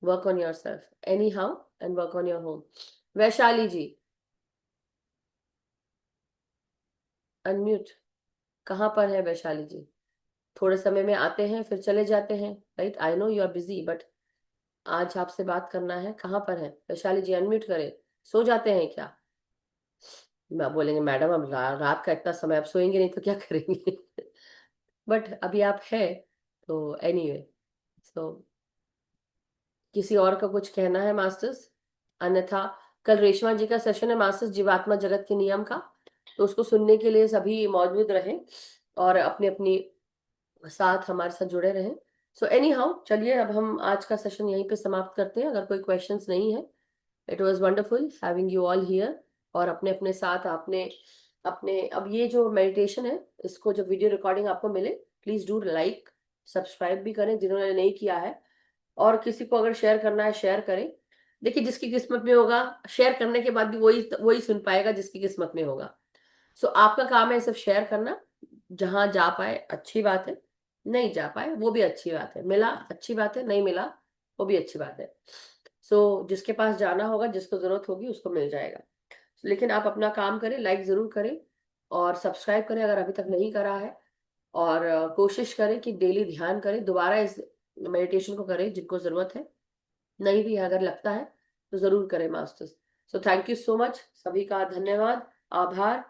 Work on yourself. Anyhow, and work on your home. Vaishali ji, unmute. कहाँ पर है वैशाली जी? थोड़े समय में आते हैं फिर चले जाते हैं, right? I know you are busy, but आज आपसे बात करना है। कहाँ पर है वैशाली जी? अनम्यूट करें। सो जाते हैं क्या? मैं बोलेंगे मैडम अब रात का इतना समय, आप सोएंगे नहीं तो क्या करेंगे? बट अभी आप है तो एनीवे, सो किसी और का कुछ कहना है मास्टर्स? अन्यथा कल रेशमा जी का सेशन है मास्टर्स, जीवात्मा जगत के नियम का, तो उसको सुनने के लिए सभी मौजूद रहें और अपने अपनी साथ हमारे साथ जुड़े रहें। सो एनी हाउ, चलिए अब हम आज का सेशन यहीं पे समाप्त करते हैं, अगर कोई क्वेश्चंस नहीं है। It was wonderful having you all here, और अपने अपने साथ आपने अपने, अब ये जो मेडिटेशन है इसको जब वीडियो रिकॉर्डिंग आपको मिले प्लीज डू लाइक, सब्सक्राइब भी करें जिन्होंने नहीं किया है, और किसी को अगर शेयर करना है शेयर करें। देखिए जिसकी किस्मत में होगा, शेयर करने के बाद भी वही वही सुन पाएगा जिसकी किस्मत में होगा। सो आपका काम है सिर्फ शेयर करना, जहां जा पाए अच्छी बात है, नहीं जा पाए वो भी अच्छी बात है, मिला अच्छी बात है, नहीं मिला वो भी अच्छी बात है। सो जिसके पास जाना होगा, जिसको जरूरत होगी उसको मिल जाएगा। लेकिन आप अपना काम करें, लाइक जरूर करें और सब्सक्राइब करें अगर अभी तक नहीं करा है, और कोशिश करें कि डेली ध्यान करें, दोबारा इस मेडिटेशन को करें जिनको जरूरत है, नहीं भी अगर लगता है तो जरूर करें masters. So thank you so much, सभी का धन्यवाद, आभार।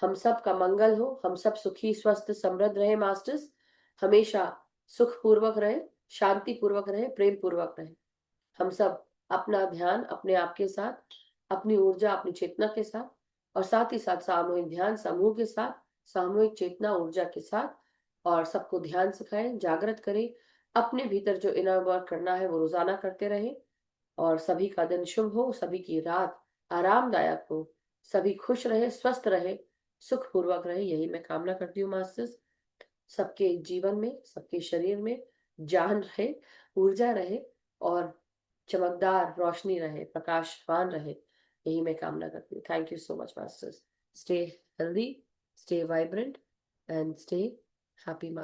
हम सब का मंगल हो, हम सब सुखी स्वस्थ समृद्ध रहे मास्टर्स, हमेशा सुख पूर्वक रहे, शांति पूर्वक रहे, प्रेम पूर्वक रहे। हम सब अपना ध्यान अपने आप के साथ, अपनी ऊर्जा अपनी चेतना के साथ, और साथ ही साथ सामूहिक ध्यान समूह के साथ, सामूहिक चेतना ऊर्जा के साथ, और सबको ध्यान सिखाएं, जागृत करें, अपने भीतर जो इनर वर्क करना है वो रोजाना करते रहें। और सभी का दिन शुभ हो, सभी की रात आरामदायक हो, सभी खुश रहे, स्वस्थ रहे, सुख पूर्वक रहे, यही मैं कामना करती हूँ मास्टर्स। सबके जीवन में, सबके शरीर में जान रहे, ऊर्जा रहे, और चमकदार रोशनी रहे, प्रकाशवान रहे, यही मैं कामना करती हूँ। Thank you so much masters. Stay healthy, stay vibrant and stay happy masters.